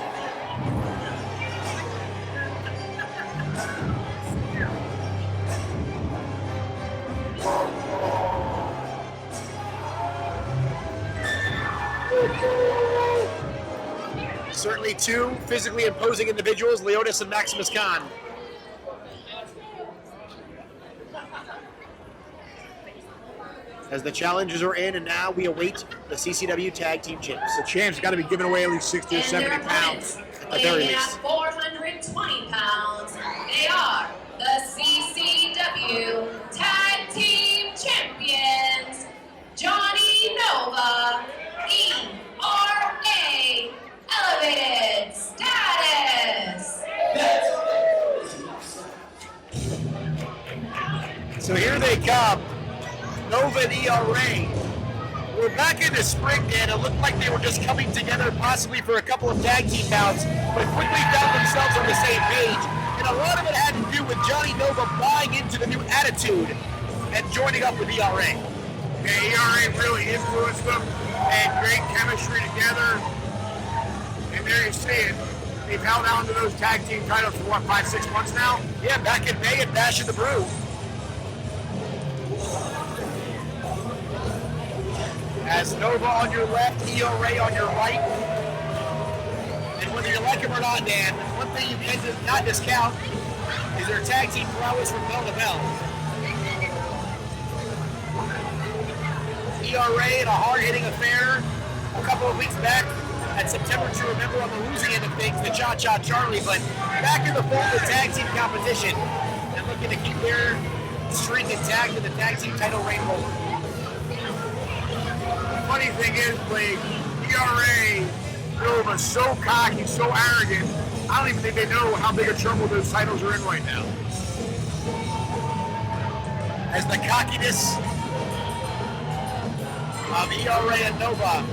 Certainly 2 physically imposing individuals, Eliott and Maximus Khan. As the challengers are in, and now we await the CCW Tag Team champs. The champs got to be giving away at least 60 or 70 pounds. At the very Weighing least. at 420 pounds, they are the CCW Tag Team Champions, Johnny Nova, ERA, elevated status. So here they come, Nova and ERA. We're back in the spring, Dan. It looked like they were just coming together possibly for a couple of tag team bouts, but quickly found themselves on the same page. And a lot of it had to do with Johnny Nova buying into the new attitude and joining up with ERA. Yeah, ERA really influenced them, and great chemistry together. And there you see it. They've held on to those tag team titles for what, 5-6 months now? Yeah, back in May at Bash of the Brew. As Nova on your left, ERA on your right. And whether you like him or not, Dan, one thing you can not discount is their tag team prowess from bell to bell. ERA in a hard-hitting affair a couple of weeks back at September to remember on the losing end of things, the Cha-Cha Charlie, but back in the fold with tag team competition and looking to keep their streak intact in the tag team title reign holder. The funny thing is, Blake, ERA, Nova, so cocky, so arrogant, I don't even think they know how big a trouble those titles are in right now. As the cockiness of ERA and Nova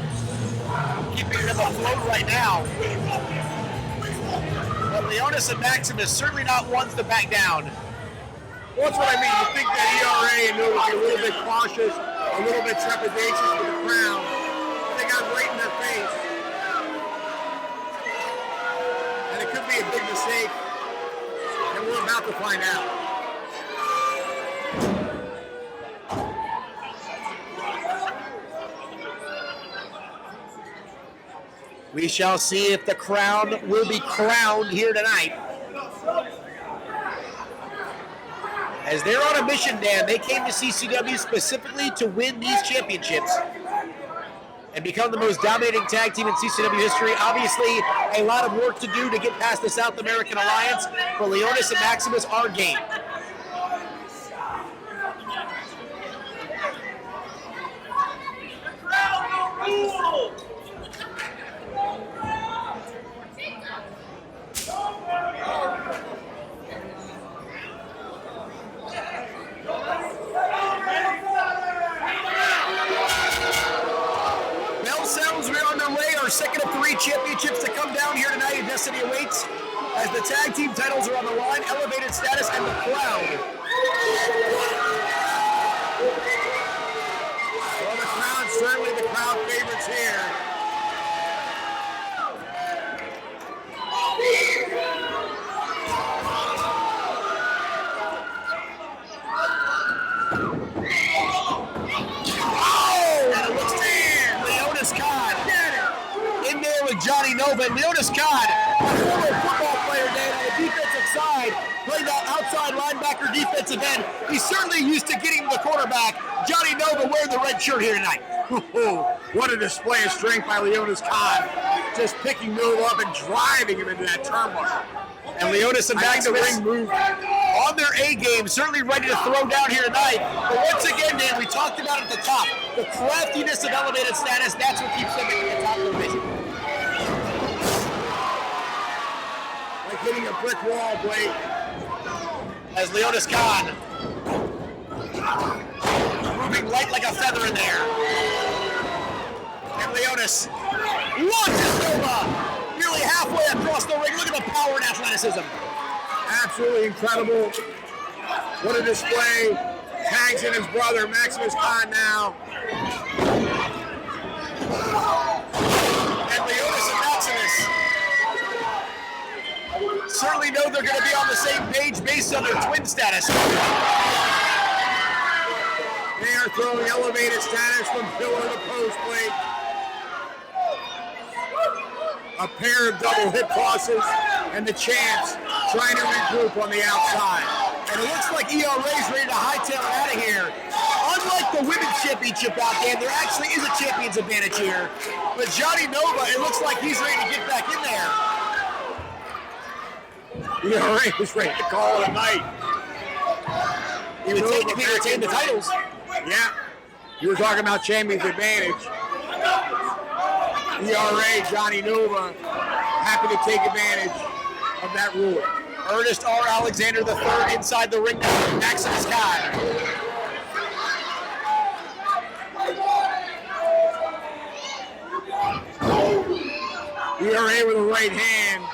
keeping them afloat right now. But Eliott and Maximus certainly not ones to back down. Well, that's what I mean. You think that ERA and Nova are a little bit cautious, a little bit trepidatious with the Qrown. They got it right in their face. And it could be a big mistake. And we're about to find out. We shall see if the Qrown will be crowned here tonight. As they're on a mission, Dan, they came to CCW specifically to win these championships and become the most dominating tag team in CCW history. Obviously, a lot of work to do to get past the South American Alliance, but Eliott and Maximus are game. 3 championships to come down here tonight in Destiny Awaits as the tag team titles are on the line, Elevated Status and the Qrown. Well, the Qrown, certainly the crowd favorites here. Johnny Nova and Leonis Khan, a former football player, Dan, on the defensive side, playing that outside linebacker defensive end. He's certainly used to getting the quarterback. Johnny Nova wearing the red shirt here tonight. What a display of strength by Leonis Khan, just picking Nova up and driving him into that turmoil. And Leonis and Maximus on their A game, certainly ready to throw down here tonight. But once again, Dan, we talked about at the top, the craftiness of Elevated Status, that's what keeps them in the top of the division. Hitting a brick wall, Blake. As Leonis Khan moving light like a feather in there. And Leonis launches Nova nearly halfway across the ring. Look at the power and athleticism. Absolutely incredible. What a display. Tags in his brother, Maximus Khan now. And Leonis and Maximus certainly know they're going to be on the same page based on their twin status. They are throwing Elevated Status from pillar to post, Blake. A pair of double hip tosses, and the champs trying to regroup on the outside. And it looks like ERA's ready to hightail it out of here. Unlike the women's championship out there, there actually is a champion's advantage here. But Johnny Nova, it looks like he's ready to get back in there. ERA was ready to call it a night. He would technically retain the titles. Yeah. You were talking about champion's advantage. ERA, Johnny Nova, happy to take advantage of that rule. Ernest R. Alexander III inside the ring now. Maximus Khan. ERA with a right hand.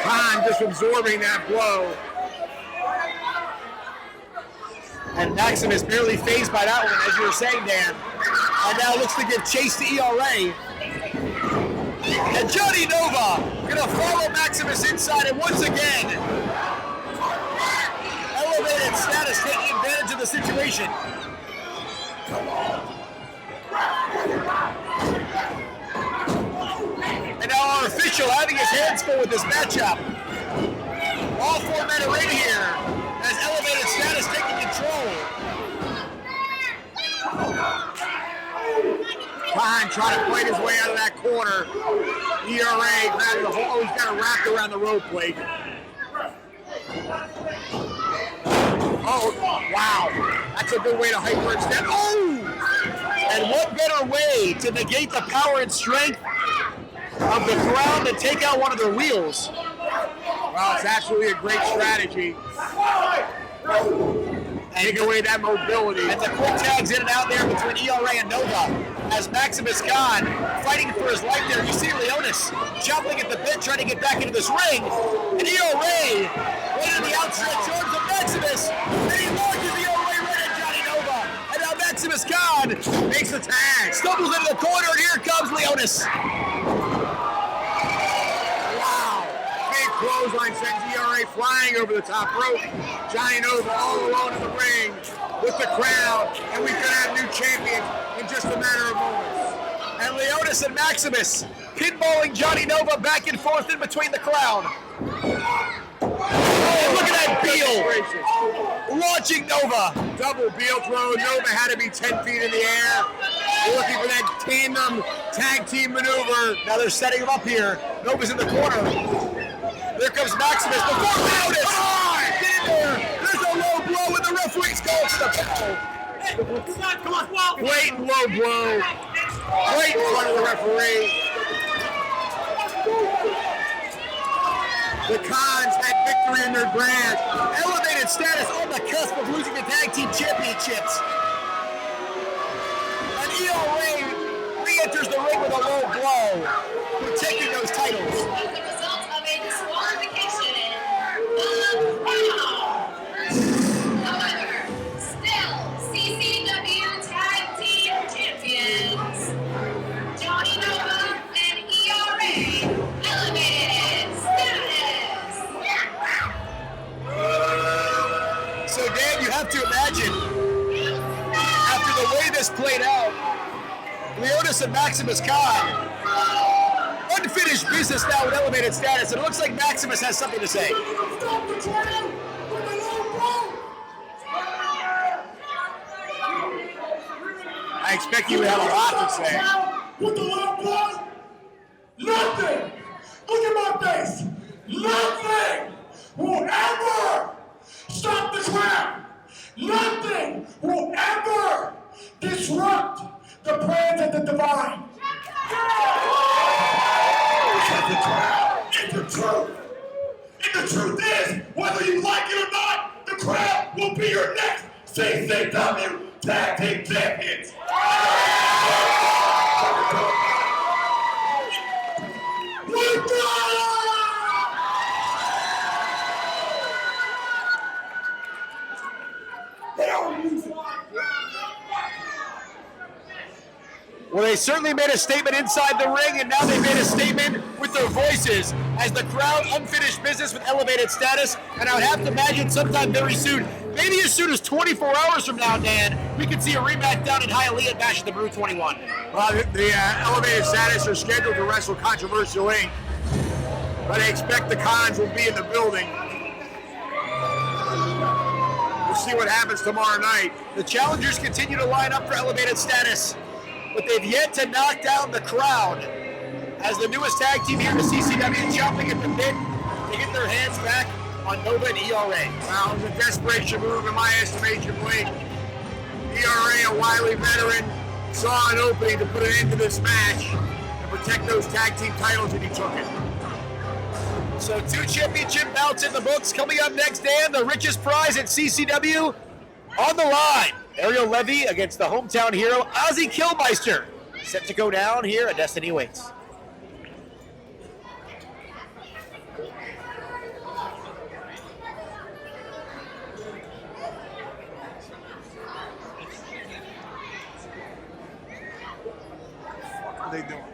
Khan just absorbing that blow. And Maximus barely fazed by that one, as you were saying, Dan. And now looks to give chase to ERA. And Johnny Nova gonna follow Maximus inside, and once again, Elevated Status taking advantage of the situation. And now our official having his hands full with this matchup. All 4 men are in here as Elevated Status taking control. Khan trying to fight his way out of that corner. ERA grabbing the whole, he's got it wrapped around the rope plate. Oh, wow. That's a good way to hyperextend. Oh! And what better way to negate the power and strength of the Qrown to take out one of their wheels? Well, it's absolutely a great strategy. Take away that mobility. And the quick tags in and out there between ERA and Nova as Maximus Khan fighting for his life there. You see Leonis chopping at the bit, trying to get back into this ring. And ERA right in the outstretched arms of Maximus. And he launches ERA right at Johnny Nova. And now Maximus Khan Makes the tag. stumbles into the corner, and here comes Leonis. Clothesline sends ERA flying over the top rope. Johnny Nova all alone in the ring with the crowd, and we could have new champions in just a matter of moments. And Leonis and Maximus pinballing Johnny Nova back and forth in between the crowd. And look at that Beal launching Nova. Double Beal throw. Nova had to be 10 feet in the air. We're looking for that tandem tag team maneuver. Now they're setting him up here. Nova's in the corner. There comes Maximus before Leonis. Get in there. There's a low blow, and the referee's calling for the foul. Come on, come on. Blatant low blow. Right in front of the referee. The Khans had victory in their grasp. Elevated Status on the cusp of losing the tag team championships. And ERA re-enters the ring with a a low blow, protecting those titles. As a result of a disqualification, the Qrown. However, still CCW Tag Team Champions, Johnny Nova and ERA elevated status. So Dan, you have to imagine, after the way this played out, Leonis and Maximus Khan, unfinished business now with elevated status, and it looks like Maximus has something to say. I expect you to have a lot to say. With the low blow, nothing. Look at my face. Nothing will ever stop the Qrown. Nothing will ever disrupt the plans of the divine. And the truth. And the truth is, whether you like it or not, the Qrown will be your next CCW Tag Team Champions. Well, they certainly made a statement inside the ring, and now they made a statement with their voices as the crowd unfinished business with elevated status. And I would have to imagine sometime very soon, maybe as soon as 24 hours from now, Dan, we could see a rematch down in Eliott Bash at the Brew 21. Well, the elevated status are scheduled to wrestle Controversial Inc., but I expect the Cons will be in the building. We'll see what happens tomorrow night. The challengers continue to line up for elevated status, but they've yet to knock down the crowd as the newest tag team here in the CCW jumping at the bit to get their hands back on Nova and ERA. Well, it was a desperation move in my estimation, Blake. ERA, a wily veteran, saw an opening to put an end to this match and protect those tag team titles, and he took it. So 2 championship bouts in the books. Coming up next, Dan, the richest prize at CCW on the line. Ariel Levy against the hometown hero, Ozzy Kilmeister, set to go down here at Destiny Awaits. What are they doing?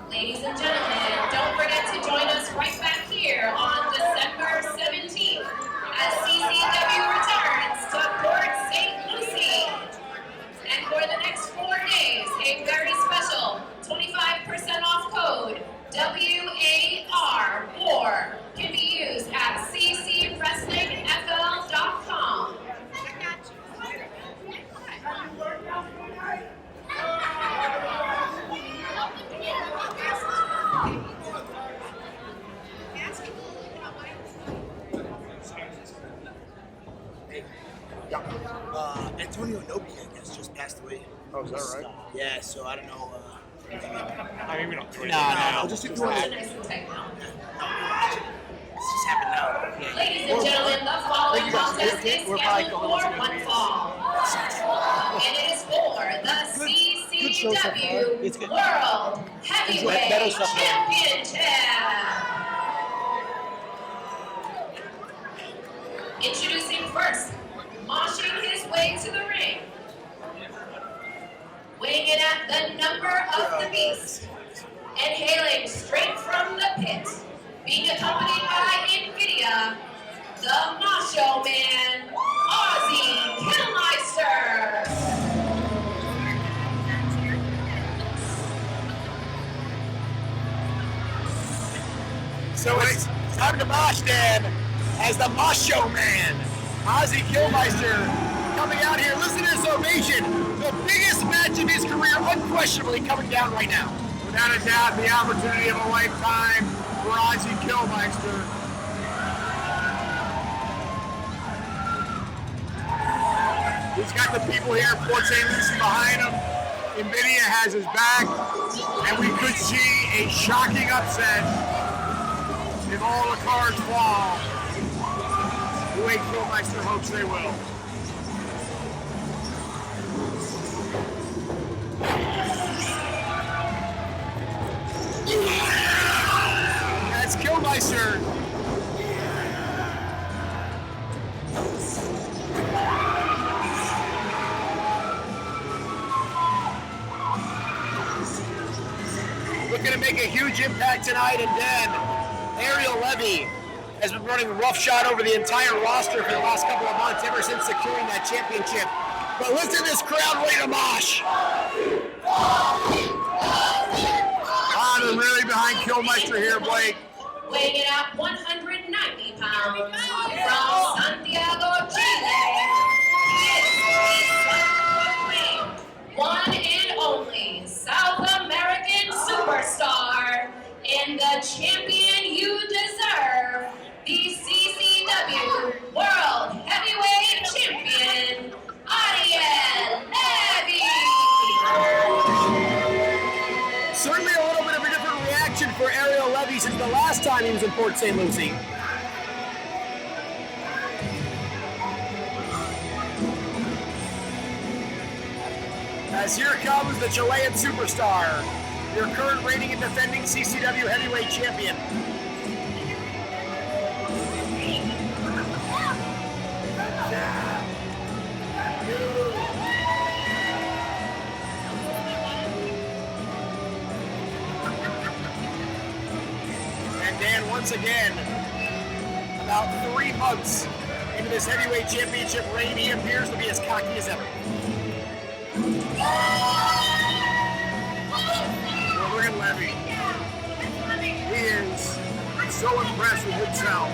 Ladies and gentlemen, don't forget to join us right back here on December 17th as CCW returns to Fort Lauderdale. And for the next 4 days, a very special 25% off code WAR4 can be used at ccwrestlingfl.com. Antonio Nobi, I guess, just passed away. Oh, is that right? Yeah, so I don't know. I mean, we don't do it No, now. just if you want to. Nice and tight now. This just happened now. Yeah. Ladies and gentlemen, the following contest is scheduled for one fall. And it is for the CCW World Heavyweight Championship. Introducing first, moshing his way to the ring, weighing in at the number of the beast, and hailing straight from the pit, being accompanied by NVIDIA, the Macho Man, Ozzy Kilmeister. to mosh, Dan, as the Macho Man, Ozzy Kilmeister, coming out here. Listen to this ovation. The biggest match of his career, unquestionably, coming down right now. Without a doubt, the opportunity of a lifetime for Ozzy Kilmeister. He's got the people here in Fort St. Lucie behind him. NVIDIA has his back, and we could see a shocking upset if all the cards fall the way Kilmeister hopes they will. That's Kilmeister. Looking to make a huge impact tonight, and then Ariel Levy has been running roughshod over the entire roster for the last couple of months, ever since securing that championship. But listen to this crowd ready to mosh. They're really behind Kilmeister here, Blake. Weighing in at 190 pounds from Santiago, Chile, he is the one and only South American superstar and the champion you deserve, the CCW World Heavyweight Champion, Ariel Levy. Certainly a little bit of a different reaction for Ariel Levy since the last time he was in Port St. Lucie. As here comes the Chilean superstar, your current reigning and defending CCW Heavyweight Champion. And once again, about 3 months into this heavyweight championship reign, he appears to be as cocky as ever. Well, look at Levy. He is so impressed with himself.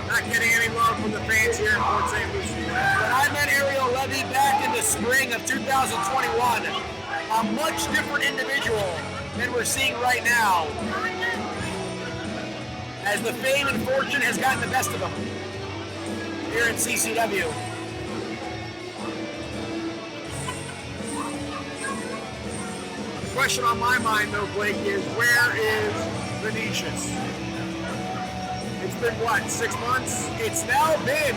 Not getting any love from the fans here in Port St. Lucie. When I met Ariel Levy back in the spring of 2021, a much different individual than we're seeing right now, as the fame and fortune has gotten the best of him here at CCW. The question on my mind, though, Blake, is where is Vinicius? It's been, what, 6 months? It's now been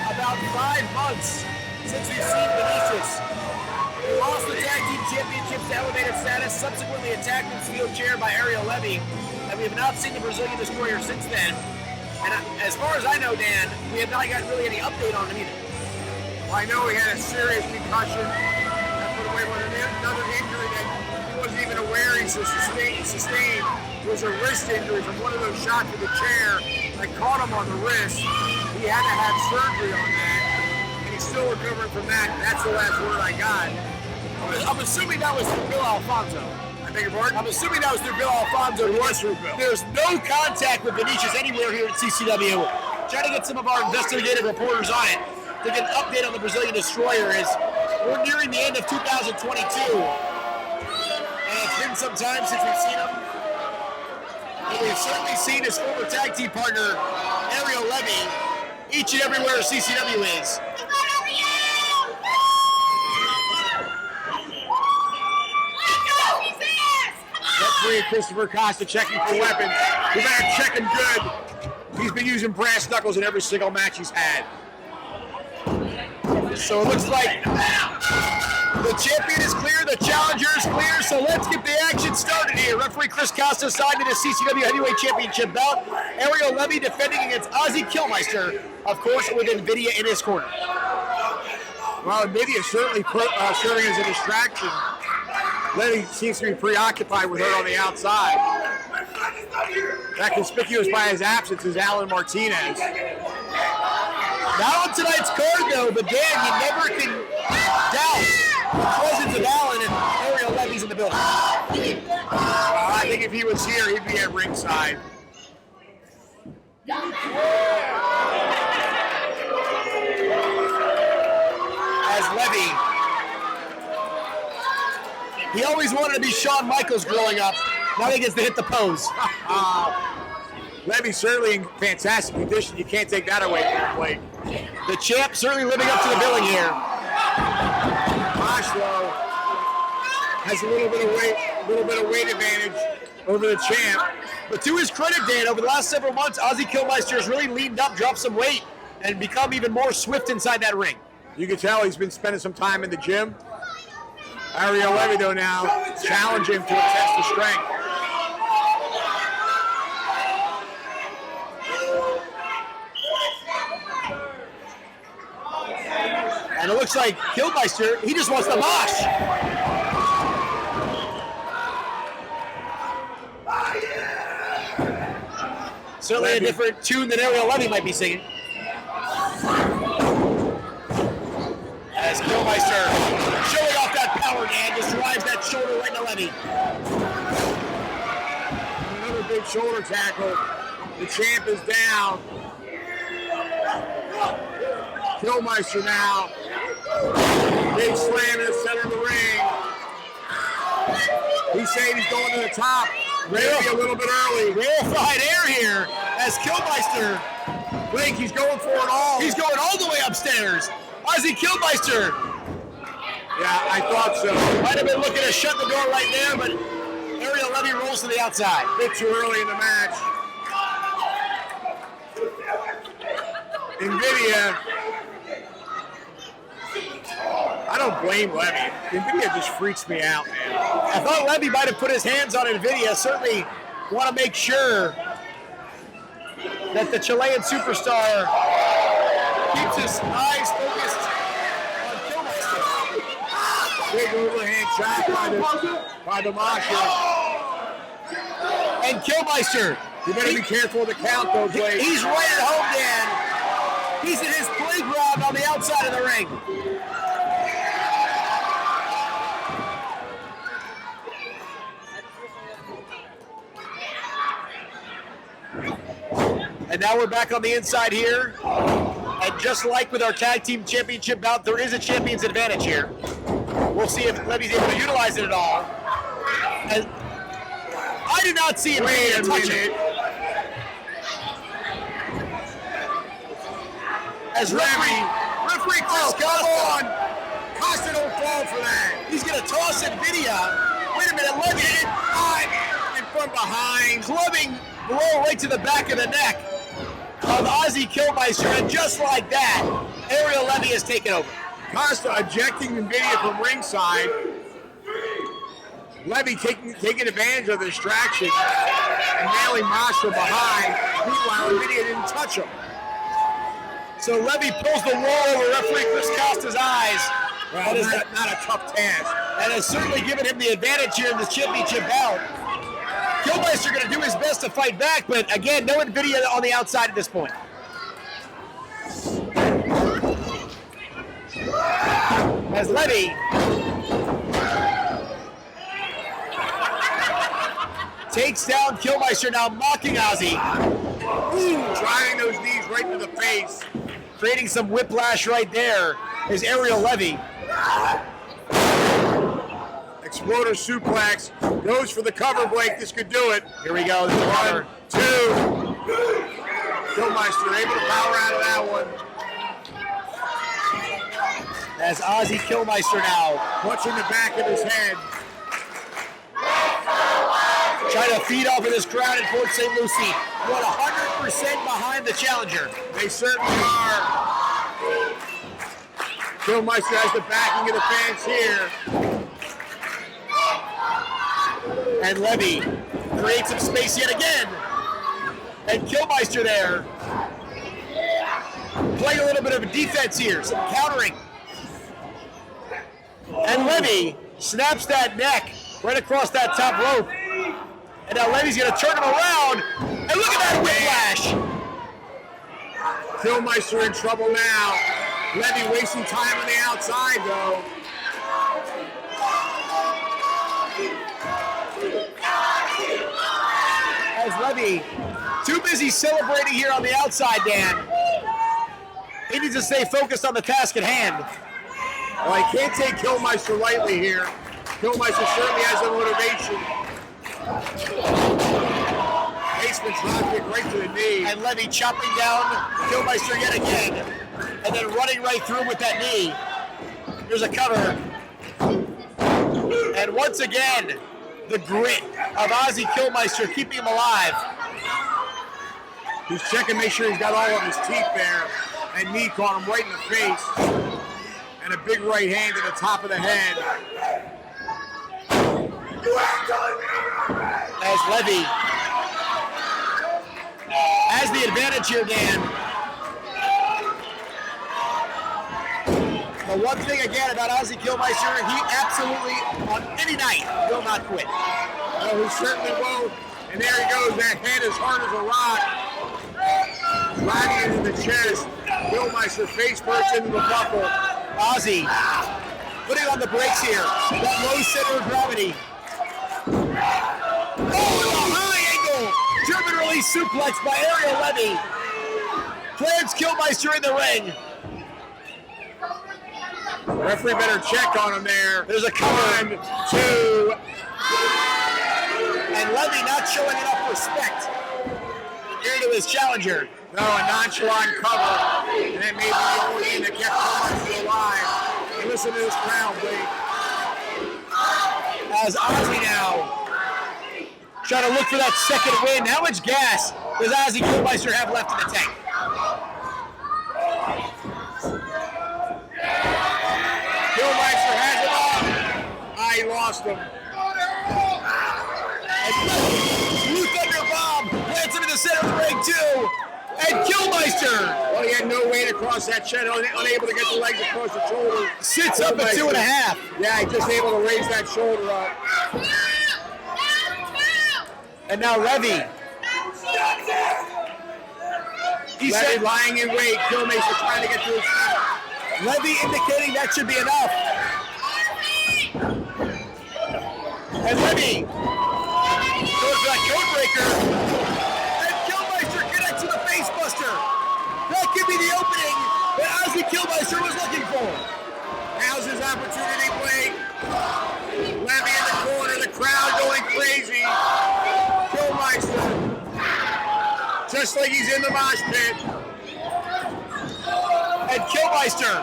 about 5 months since we've seen Vinicius. He lost the tag team championships to elevated status, subsequently attacked in steel chair by Ariel Levy, and we have not seen the Brazilian Destroyer since then. And as far as I know, Dan, we have not gotten really any update on him either. Well, I know he had a serious concussion that put away with another injury that he wasn't even aware he sustained. It was a wrist injury from one of those shots with the chair that caught him on the wrist. He had to have surgery on that, and he's still recovering from that. That's the last word I got. I'm assuming that was through Bill Alfonso. I beg your pardon? I'm assuming that was through Bill Alfonso. It was through Bill. There's no contact with Vinicius anywhere here at CCW. Trying to get some of our investigative reporters on it to get an update on the Brazilian Destroyer as we're nearing the end of 2022. And it's been some time since we've seen him. And we've certainly seen his former tag team partner, Ariel Levy, each and everywhere CCW is. Referee Christopher Costa checking for weapons. We better check him good. He's been using brass knuckles in every single match he's had. So it looks like the champion is clear, the challenger is clear, so let's get the action started here. Referee Chris Costa signed to the CCW Heavyweight Championship bout. Ariel Levy defending against Ozzy Kilmeister, of course, with NVIDIA in his corner. Well, NVIDIA is certainly serving as a distraction. Levy seems to be preoccupied with her on the outside. That conspicuous by his absence is Alan Martinez. Not on tonight's card, though, but Dan, you never can doubt the presence of Alan and Ariel Levy's building. I think if he was here, he'd be at ringside. As Levy, he always wanted to be Shawn Michaels growing up. Now he gets to hit the pose. Levy's certainly in fantastic condition. You can't take that away from him, Blake. The champ certainly living up to the billing here. Qrow has a little bit of weight advantage over the champ. But to his credit, Dan, over the last several months, Ozzy Kilmeister has really leaned up, dropped some weight, and become even more swift inside that ring. You can tell he's been spending some time in the gym. Ariel Levy, though, now challenge him to a test of strength. And it looks like Kilmeister, he just wants to mosh. Certainly Levy. a different tune than Ariel Levy might be singing. As Kilmeister showing off that power, Dan, just drives that shoulder right to Levy. Another big shoulder tackle. The champ is down. Kilmeister now. Big slam in the center of the ring. He's saying he's going to the top. Maybe a little bit early. Rarefied air here as Kilmeister. Blake, he's going for it all. He's going all the way upstairs. Ozzy Kilmeister. Yeah, I thought so. Might have been looking to shut the door right there, but Ariel Levy rolls to the outside. A bit too early in the match. NVIDIA. I don't blame Levy. NVIDIA just freaks me out, man. I thought Levy might have put his hands on NVIDIA. Certainly want to make sure that the Chilean superstar keeps his eyes focused on Kilmeister. Big overhand shot by the Masha. And Kilmeister. You better be careful of the count, though, Blake. He's right at home, Dan. He's in his playground on the outside of the ring. And now we're back on the inside here. And just like with our tag team championship bout, there is a champion's advantage here. We'll see if Levy's able to utilize it at all. And I did not see him touch it. As referee Chris, come on! Costa don't fall for that. He's gonna toss NVIDIA. Wait a minute, Levy hit And from behind. clubbing blow right to the back of the neck of Ozzy Kilmeister, and just like that, Ariel Levy has taken over. Costa ejecting NVIDIA from ringside. Levy taking advantage of the distraction and nailing Mosh from behind. Meanwhile, NVIDIA didn't touch him. So Levy pulls the wool over referee Chris Costa's eyes. Well, That is not a tough task. and has certainly given him the advantage here in this championship bout. Kilmeister going to do his best to fight back, but again, no NVIDIA on the outside at this point. As Levy takes down Kilmeister, now mocking Ozzy. Driving those knees right to the face. Creating some whiplash right there is Ariel Levy. Exploder suplex. Goes for the cover, Blake. This could do it. Here we go. There's the cover. 1, 2. Kilmeister able to power out of that one. As Ozzy Kilmeister now Punching the back of his head. trying to feed off of this crowd in Fort St. Lucie. 100% behind the challenger. They certainly are. Kilmeister has the backing of the fans here. And Levy creates some space yet again. And Kilmeister there playing a little bit of a defense here, some countering. And Levy snaps that neck right across that top rope. And now Levy's going to turn him around. And look at that whiplash. Kilmeister in trouble now. Levy wasting time on the outside, though. Levy. Too busy celebrating here on the outside, Dan. He needs to stay focused on the task at hand. Well, I can't take Kilmeister lightly here. Kilmeister certainly has the motivation. Basement drop kick right to the knee. And Levy chopping down Kilmeister yet again. And then running right through with that knee. Here's a cover. And once again, the grit of Ozzy Kilmeister keeping him alive. He's checking, make sure he's got all of his teeth there. And knee caught him right in the face. And a big right hand to the top of the head. As Levy has the advantage here, Dan. The one thing again about Ozzy Kilmeister, he absolutely, on any night, will not quit. Well, he certainly won't. And there he goes, that head as hard as a rock. Riding into the chest. Kilmeister face first into the buckle. Ozzy putting on the brakes here. That low center of gravity. Oh, with a high angle German release suplex by Ariel Levy. Plants Kilmeister in the ring. Referee better check on him there. There's a cover. 1, 2. And Levy not showing enough respect here to his challenger. No, a nonchalant cover. And that may be the only thing that kept Kilmeister alive. And listen to this crowd, Blake. As Ozzy now trying to look for that second win. How much gas does Ozzy Kilmeister have left in the tank? Kilmeister has it off. He lost him. And Blue Thunder Bomb lands him in the center of the ring too. And Kilmeister Well, he had no way to cross that shed, unable to get the legs across the shoulder. sits up at 2.5. Yeah, he's just able to raise that shoulder up. And now Levy. He Levy said lying in wait. Kilmeister trying to get to his feet. Levy indicating that should be enough. And Levy goes for that code breaker. And Kilmeister connects with a face buster. That could be the opening that Ozzy Kilmeister was looking for. Now's his opportunity, Blake. Levy in the corner, the crowd going crazy. Kilmeister, just like he's in the mosh pit. And Kilmeister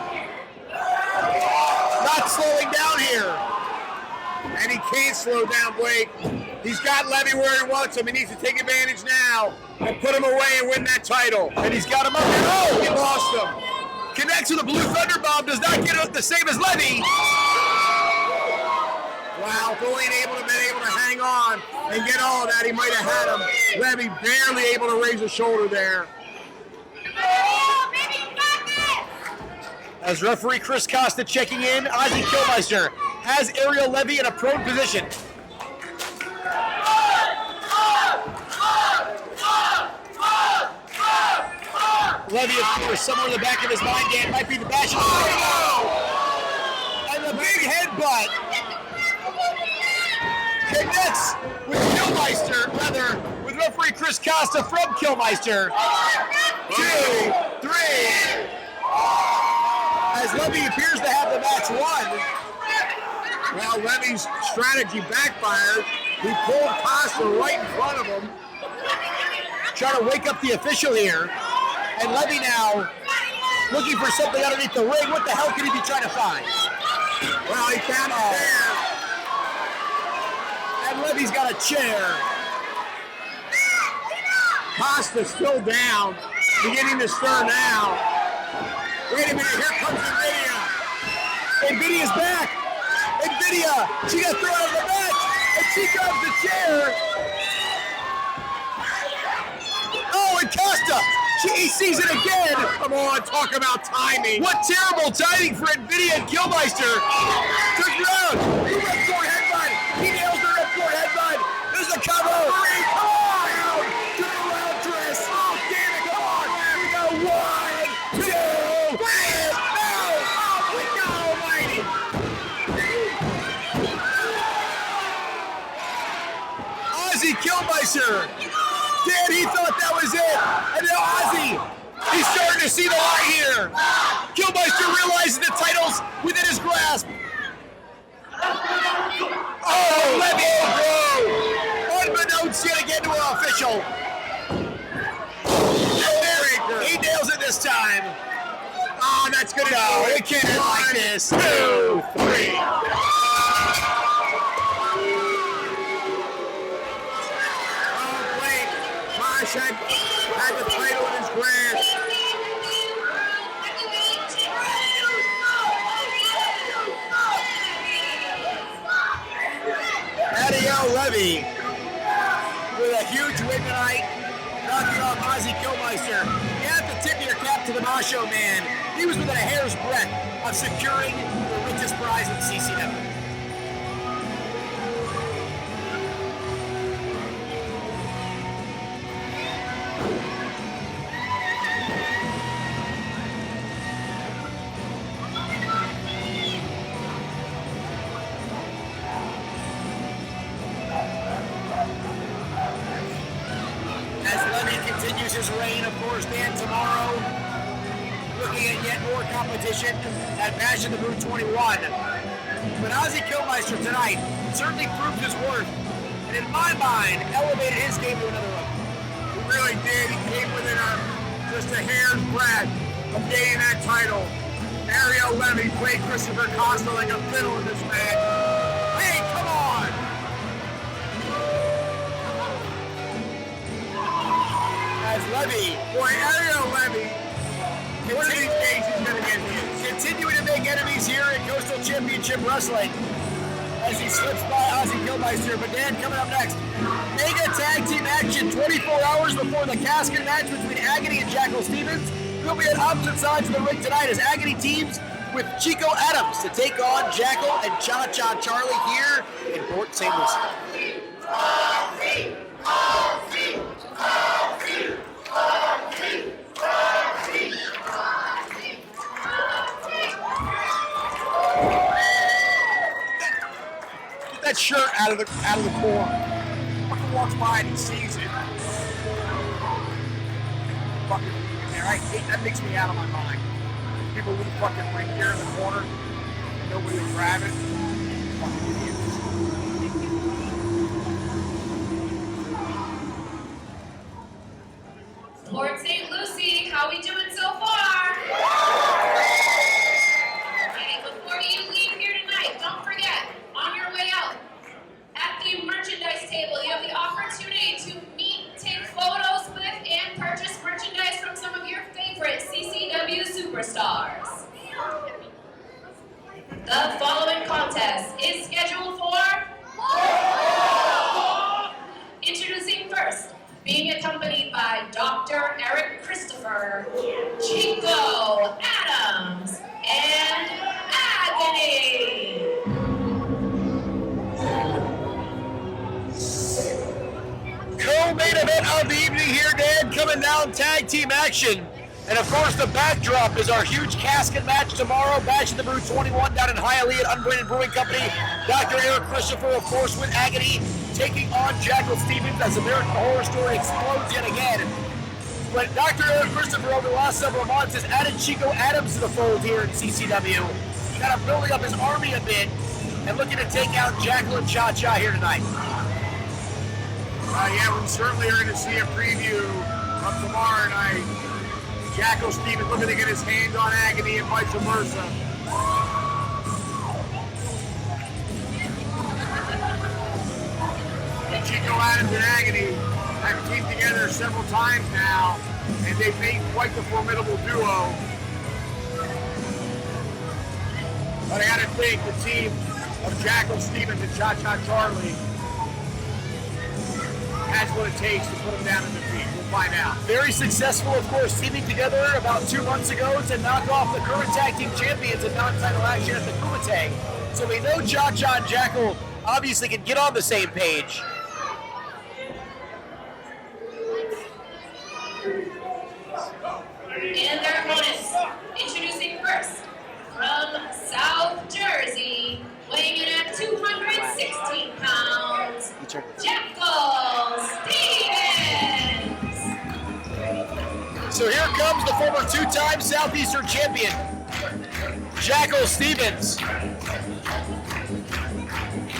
not slowing down here. And he can't slow down, Blake. He's got Levy where he wants him. He needs to take advantage now and put him away and win that title. And he's got him up here. Oh, He lost him. connects with a Blue Thunder Bomb, does not get it the same as Levy. Wow, if only been able to hang on and get all of that, he might have had him. Levy barely able to raise a shoulder there. As referee Chris Costa checking in, Ozzy Kilmeister has Ariel Levy in a prone position. Levy, of course, somewhere in the back of his mind, Dan, might be the bash. And the big headbutt connects with Kilmeister, rather, with referee Chris Costa from Kilmeister. 2, 3. As Levy appears to have the match won. Well, Levy's strategy backfired. He pulled Costa right in front of him. Trying to wake up the official here. And Levy now looking for something underneath the ring. What the hell could he be trying to find? Well, he found a chair. And Levy's got a chair. Costa still down, beginning to stir now. Wait a minute, here comes NVIDIA. NVIDIA's back. NVIDIA, she got thrown out of the match. And she grabs the chair. Oh, and Costa, he sees it again. Come on, talk about timing. What terrible timing for NVIDIA and Kilmeister. To Qrown, the ripcord headbutt. He nails the ripcord headbutt. There's a cover. Come on. To the round dress. Oh, damn it, come on. Here we go. 1, 2, 3. No. Oh, God almighty. Ozzy Kilmeister. is it. And now Ozzy, he's starting to see the light here. Kilmeister realizes the title's within his grasp. Oh, Levy Qrow. Unbeknownst yet again to an official. He nails it this time. Oh, that's good. No, it can't end like this. 2, 3. Mosh had the title in his grasp. Ariel Levy with a huge win tonight, knocking off Ozzy Kilmeister. You have to tip your cap to the Macho Man. He was within a hair's breadth of securing the richest prize in CCW. Continues his reign, of course, Dan, tomorrow, looking at yet more competition at Bash of the Boot 21. But Ozzy Kilmeister tonight certainly proved his worth, and in my mind, elevated his game to another level. He really did. He came within just a hair's breadth of getting that title. Ariel Levy played Christopher Costa like a fiddle in this match. Hey, come on! As Levy, Boy, Ariel Levy, one of these days he's going to get hit. continuing to make enemies here in Coastal Championship Wrestling as he slips by Ozzy Kilmeister. But Dan, coming up next, Vega tag team action 24 hours before the casket match between Agony and Jackal Stevens. We'll be at opposite sides of the ring tonight as Agony teams with Chico Adams to take on Jackal and Cha-Cha Charlie here in Port St. Lucie. Get that shirt out of the corner. Fucking walks by and he sees it. Fucking there. I hate that. Makes me out of my mind. People leave fucking ring gear in the corner and nobody will grab it. Fucking idiots. Port St. Lucie, how we doing so far? Okay, before you leave here tonight, don't forget, on your way out, at the merchandise table, you have the opportunity to meet, take photos with, and purchase merchandise from some of your favorite CCW superstars. The following contest is scheduled for... Introducing first, being accompanied by Dr. Eric Christopher, Chico Adams, and Agony. Co-main event of the evening here, Dan, coming down tag team action. And of course, the backdrop is our huge casket match tomorrow, Bash of the Brew 21 down in Eliott, Unbranded Brewing Company. Dr. Eric Christopher, of course, with Agony, taking on Jackal Stevens as American Horror Story explodes yet again. But Dr. Eric Christopher, over the last several months, has added Chico Adams to the fold here in CCW. Kind of building up his army a bit and looking to take out Jackal and Cha-Cha here tonight. Yeah, we certainly are going to see a preview of tomorrow night. Jackal Stevens looking to get his hands on Agony and vice versa. And Chico Adams and Agony have teamed together several times now, and they've made quite the formidable duo. But I gotta think the team of Jackal Stevens and Cha-Cha Charlie has what it takes to put them down in defeat. We'll find out. Very successful, of course, teaming together about 2 months ago to knock off the current tag team champions in non-title action at the Kumite. So we know Cha-Cha and Jackal obviously can get on the same page. And their opponents, introducing first, from South Jersey, weighing in at 216 pounds, Jackal Stevens. So here comes the former two-time Southeastern champion, Jackal Stevens.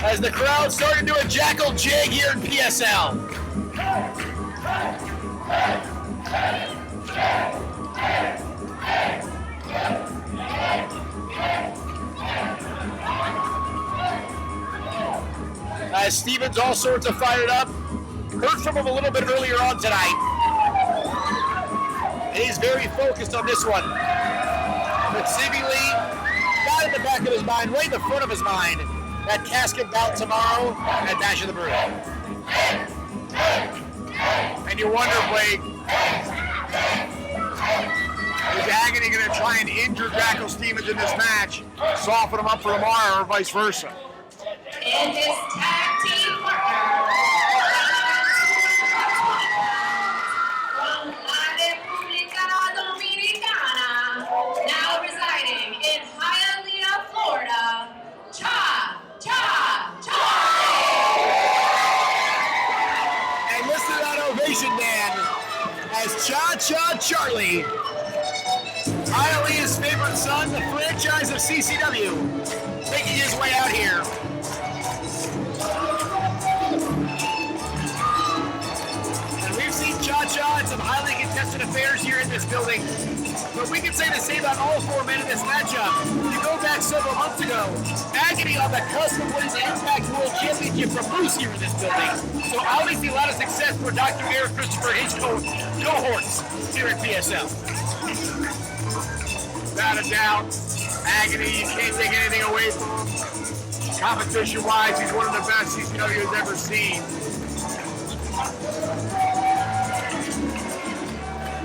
As the crowd started to do a Jackal jig here in PSL. As Stevens all sorts of fired up. Heard from him a little bit earlier on tonight. And he's very focused on this one. But seemingly, not in the back of his mind, right in the front of his mind, that casket bout tomorrow at Dash of the Brew. And you wonder, Blake, is Agony going to try and injure Jackal Stevens in this match, soften him up for tomorrow, or vice versa? And his tag team partner from La República Dominicana, now residing in Hialeah, Florida, And listen to that ovation, Dan, as Cha-Cha Charlie, Hialeah's favorite son, the franchise of CCW, making his way out here. And we've seen Cha-Cha in some highly contested affairs here in this building. But we can say the same about all four men in this matchup. You go back several months ago, Agony on the cusp of winning the Impact World Championship from Lucie here in this building. So obviously a lot of success for Dr. Eric Christopher and his cohorts here at PSL. Without a doubt, Agony, you can't take anything away from him. Competition-wise, he's one of the best CCW has ever seen.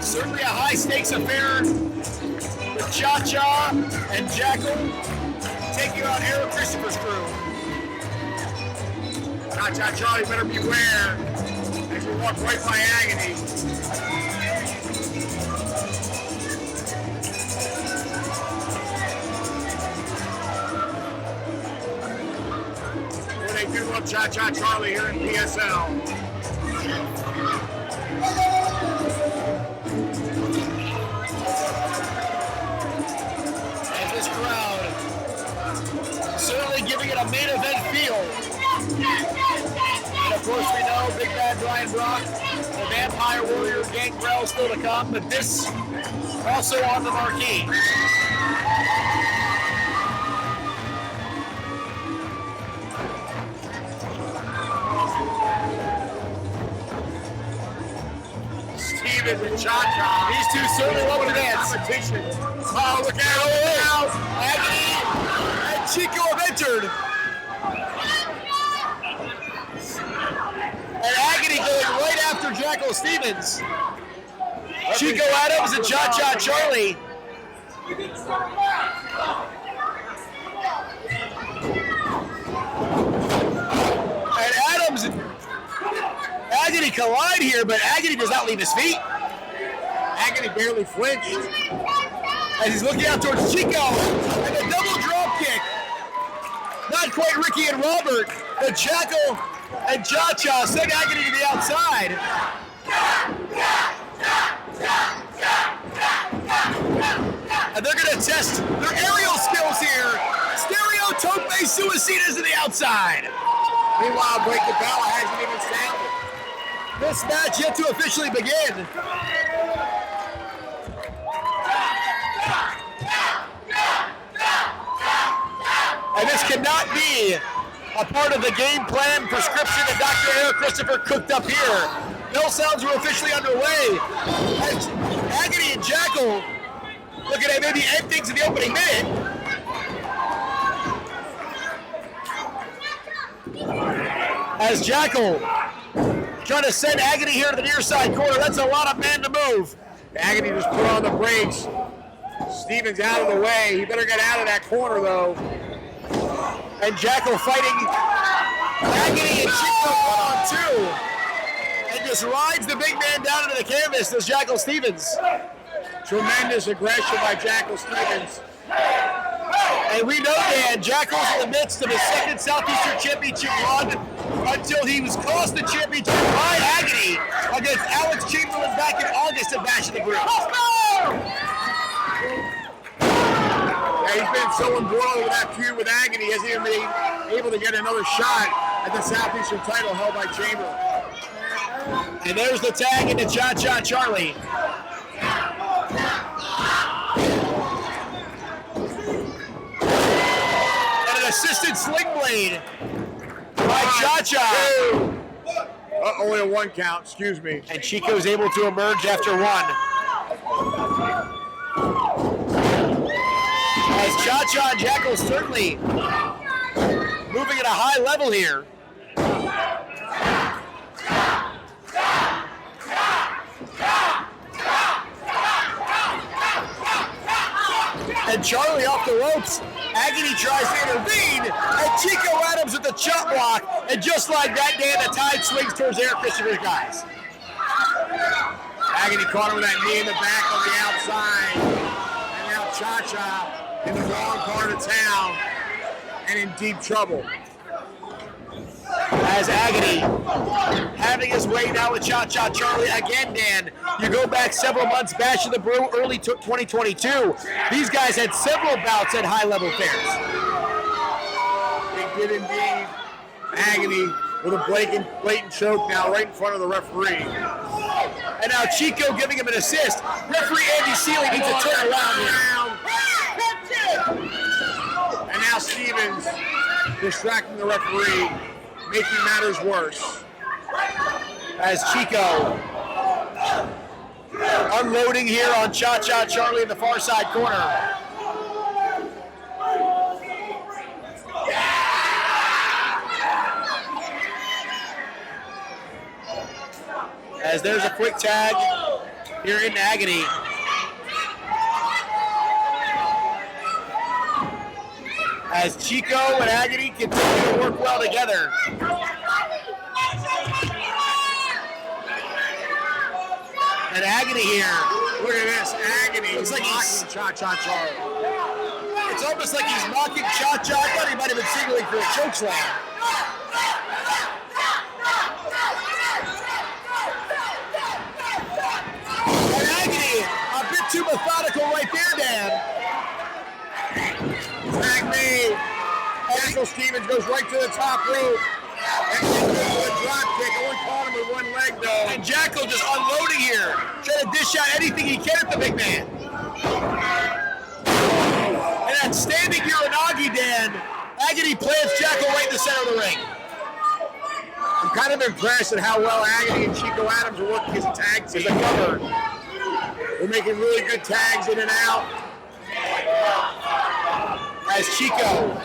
Certainly a high-stakes affair with Cha-Cha and Jackal taking on Eric Christopher's crew. Cha-Cha Charlie better beware as you walk right by Agony. Well, they do love Cha-Cha Charlie here in PSL. Certainly giving it a main event feel. And of course we know Big Bad Brian Brock, the Vampire Warrior Gangrel still to come, but this also on the marquee. Stevens and Cha-Cha. These two certainly love to dance. Competition. Oh, look at it now. Agony and Chico have entered. And Agony going right after Jackal Stevens. Chico Adams and Cha-Cha Charlie. And Adams and Agony collide here, but Agony does not leave his feet. Agony barely flinched. As he's looking out towards Chico, and a double drop kick. Not quite Ricky and Robert, but Jackal and Cha-Cha send Agony to the outside. And they're going to test their aerial skills here. Stereo tope suicidas to the outside. Meanwhile, Break the Bell hasn't even sounded. This match yet to officially begin. And this cannot be a part of the game plan prescription that Dr. Eric Christopher cooked up here. Bell sounds were officially underway. As Agony and Jackal looking at maybe end things in the opening minute. As Jackal trying to send Agony here to the near side corner. That's a lot of men to move. Agony just put on the brakes. Stevens out of the way. He better get out of that corner, though. And Jackal fighting Agony and Chico 1-on-2. And just rides the big man down into the canvas, does Jackal Stevens. Tremendous aggression by Jackal Stevens. And we know, Dan, Jackal's in the midst of his second Southeastern Championship run until he was cost the championship by Agony against Alex Chamberlain back in August at Bash of the Brew. Yeah, he's been so embroiled with that feud with Agony, he hasn't even been able to get another shot at the Southeastern title held by Chamberlain. And there's the tag into Cha-Cha Charlie. And an assisted sling blade by Cha-Cha. Only a 1 count, excuse me. And Chico's able to emerge after 1. As Cha-Cha and Jackal certainly moving at a high level here. And Charlie off the ropes. Agony tries to intervene, and Chico Adams with the chop block. And just like that, Dan, the tide swings towards Eric Christopher's guys. Agony caught him with that knee in the back on the outside. And now Cha-Cha in the wrong part of town and in deep trouble. As Agony having his way now with Cha-Cha Charlie again, Dan. You go back several months, Bash of the Brew, early 2022. These guys had several bouts at high-level fairs. They did indeed. Agony with a blatant choke now right in front of the referee. And now Chico giving him an assist. Referee Andy Seeley needs to turn around here. And now Stevens distracting the referee, making matters worse. As Chico unloading here on Cha-Cha Charlie in the far side corner. As there's a quick tag here in Agony. As Chico and Agony continue to work well together. And Agony here. Look at this, Agony looks like he's Cha-Cha Charlie. It's almost like he's mocking Cha-Cha. I thought he might have been signaling for a chokeslam. And Agony, a bit too methodical right there, Dan. Tag me. Jackal Stevens goes right to the top rope. And goes to a drop kick. Only caught him with 1 leg though. And Jackal just unloading here. Trying to dish out anything he can at the big man. And that standing Uranagi, Dan. Agony plants Jackal right in the center of the ring. I'm kind of impressed at how well Agony and Chico Adams are working as a tag team. They're making really good tags in and out. As Chico.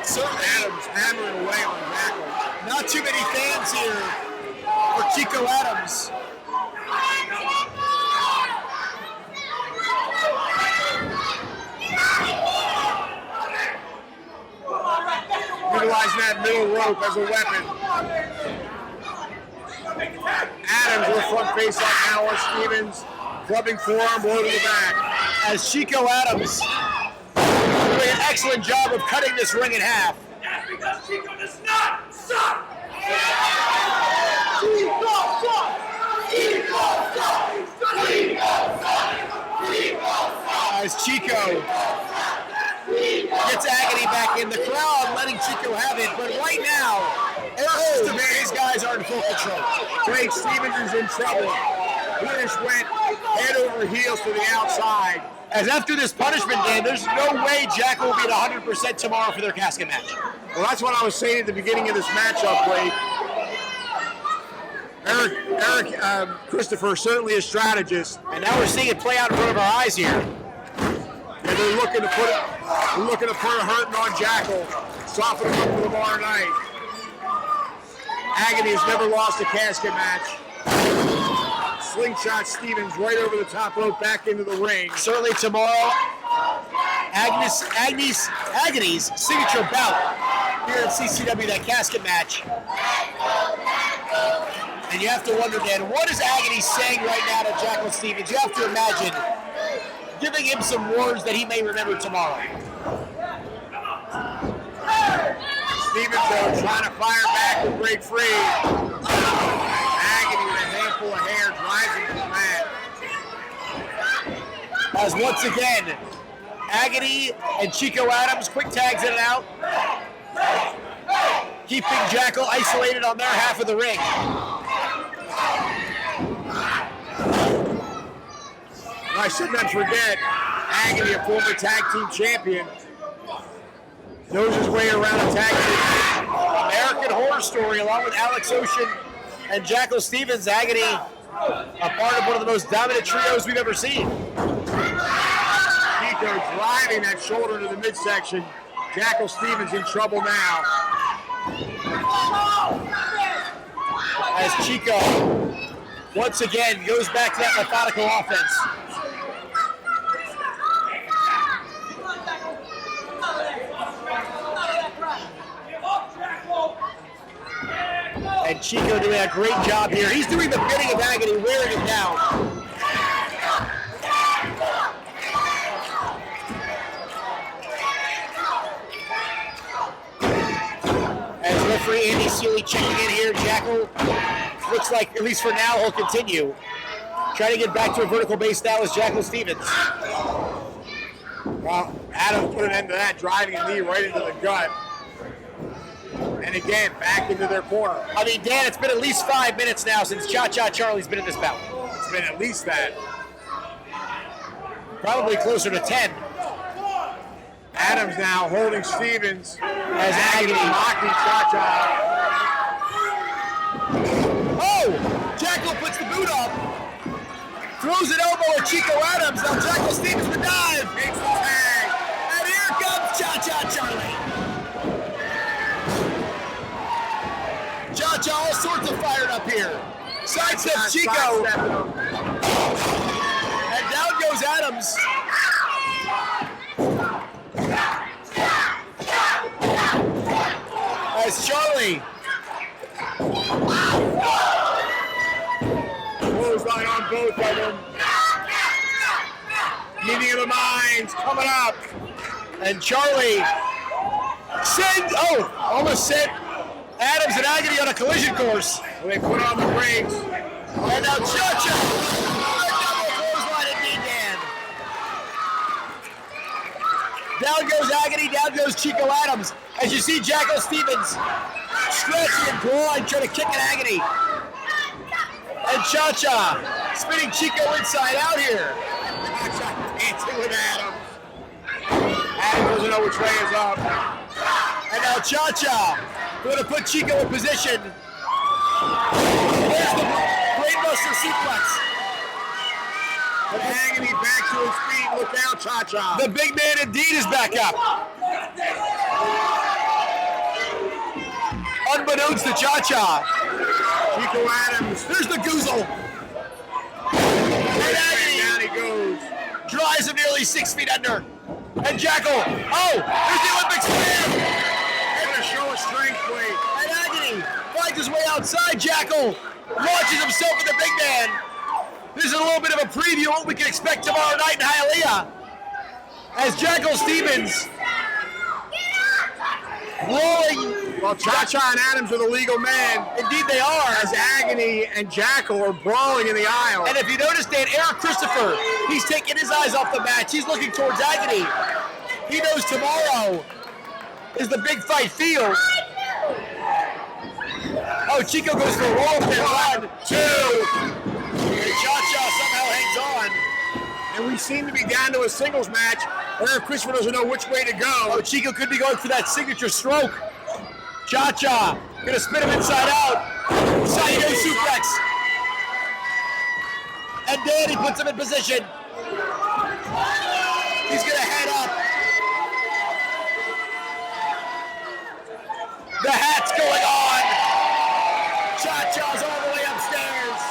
Certainly Adams hammering away on Jackal. not too many fans here for Chico Adams. Utilizing that middle rope as a weapon. Adams with front face up now on Stevens. Clubbing forearm, blow to the back. As Chico Adams doing an excellent job of cutting this ring in half. That's because Chico does not suck! As Chico gets Agony back in the crowd, letting Chico have it. But right now, his guys are in full control. Blake Stevens is in trouble. He just went head over heels to the outside. As after this punishment, Dan, there's no way Jackal will be at 100% tomorrow for their casket match. Well, that's what I was saying at the beginning of this matchup, Blake. Eric Christopher, certainly a strategist. And now we're seeing it play out in front of our eyes here. And they're looking to put a hurting on Jackal, soften him up for tomorrow night. Agony has never lost a casket match. Slingshot Stevens right over the top rope back into the ring. Certainly tomorrow, Agony's signature bout here at CCW, that casket match. And you have to wonder, Dan, what is Agony saying right now to Jackal Stevens? You have to imagine giving him some words that he may remember tomorrow. Stevens, though, trying to fire back to break free. Agony with a handful of hair drives him to the mat. As once again, Agony and Chico Adams quick tags in and out, keeping Jackal isolated on their half of the ring. I shouldn't forget, Agony, a former tag team champion, knows his way around a tag team. American Horror Story, along with Alex Ocean and Jackal Stevens. Agony, a part of one of the most dominant trios we've ever seen. Chico driving that shoulder to the midsection. Jackal Stevens in trouble now. As Chico, once again, goes back to that methodical offense. And Chico doing a great job here. He's doing the bidding of Agony, wearing him down. As referee Andy Seeley checking in here, Jackal looks like, at least for now, he'll continue. Trying to get back to a vertical base now is Jackal Stevens. Well, Adams put an end to that, driving a knee right into the gut. And again, back into their corner. I mean, Dan, it's been at least 5 minutes now since Cha-Cha Charlie's been in this bout. It's been at least that. Probably closer to 10. Adams now holding Stevens As Agony mocking Cha-Cha. Oh! Jackal puts the boot up. Throws an elbow at Chico Adams. Now Jackal Stevens the dive. Makes the tag. And here comes Cha-Cha Charlie. Cha-Cha all sorts of fired up here. Sidesteps Chico. And down goes Adams. As Charlie. Clothesline on both of them. Meeting of the minds coming up. And Charlie almost sent Adams and Agony on a collision course. They put on the brakes. And now Cha-Cha. A double clothesline indeed, Dan. Down goes Agony, down goes Chico Adams. As you see Jackal Stevens stretching and clawing, trying to kick at Agony. And Cha-Cha spinning Chico inside out here. Cha-Cha dancing with Adams. Adams doesn't know which way is up. And now Cha-Cha going to put Chico in position. There's the brainbuster suplex. But Agony back to his feet. Look out, Cha-Cha. The big man indeed is back up. Unbeknownst to Cha-Cha. Chico Adams. There's the goozle. And Agony Down he goes. drives him nearly 6 feet under. And Jackal. Oh, there's the Olympic slam. Gonna show his strength, Blake. And Agony finds his way outside. Jackal launches himself at the big man. This is a little bit of a preview of what we can expect tomorrow night in Hialeah. As Jackal Stevens rolling. Well, Cha-Cha and Adams are the legal men. Indeed they are. As Agony and Jackal are brawling in the aisle. And if you notice, Dan, Eric Christopher, he's taking his eyes off the match. He's looking towards Agony. He knows tomorrow is the big fight field. Oh, Chico goes for a roll pin. 1, 2. And Cha-Cha somehow hangs on. And we seem to be down to a singles match. Eric Christopher doesn't know which way to go. Oh, Chico could be going for that signature stroke. Cha-Cha gonna spin him inside out. Side suplex. And Danny puts him in position. He's gonna head up. The hat's going on. Cha-Cha's all the way upstairs.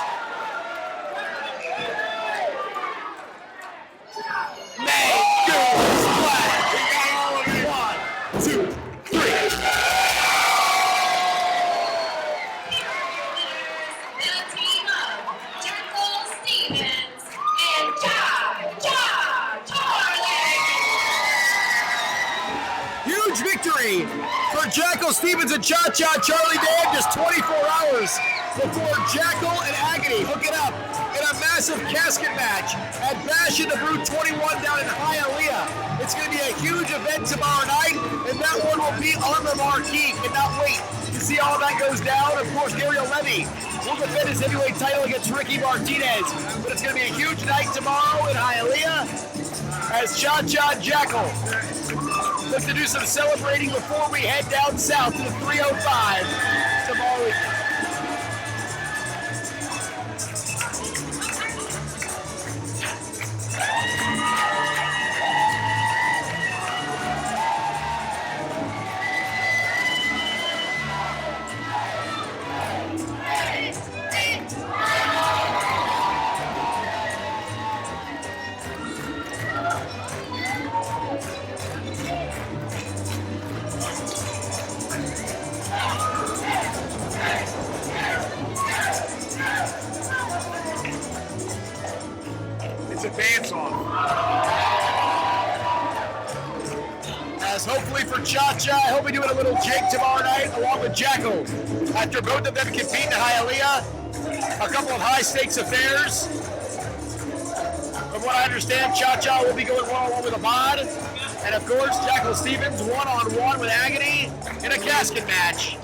May do splash. We got all of it. 1, 2, 3. The team of Jackal Stevens and Cha-Cha Charlie. Huge victory for Jackal Stevens. Stevens and Cha-Cha Charlie Dan just 24 hours before Jackal and Agony hook it up in a massive casket match at Bash in the Brew 21 down in Hialeah. It's going to be a huge event tomorrow night, and that one will be on the marquee. Cannot wait to see how that goes down. Of course, Levy will defend his heavyweight title against Ricky Martinez, but it's going to be a huge night tomorrow in Hialeah as Cha-Cha Jackal look to do some celebrating before we head down south to the 305 tomorrow evening. Dance off. As hopefully for Cha-Cha, I hope we do it a little jig tomorrow night along with Jackal. After both of them compete in Hialeah, a couple of high-stakes affairs. From what I understand, Cha-Cha will be going one-on-one with Ahmad. And of course, Jackal Stevens one-on-one with Agony in a casket match.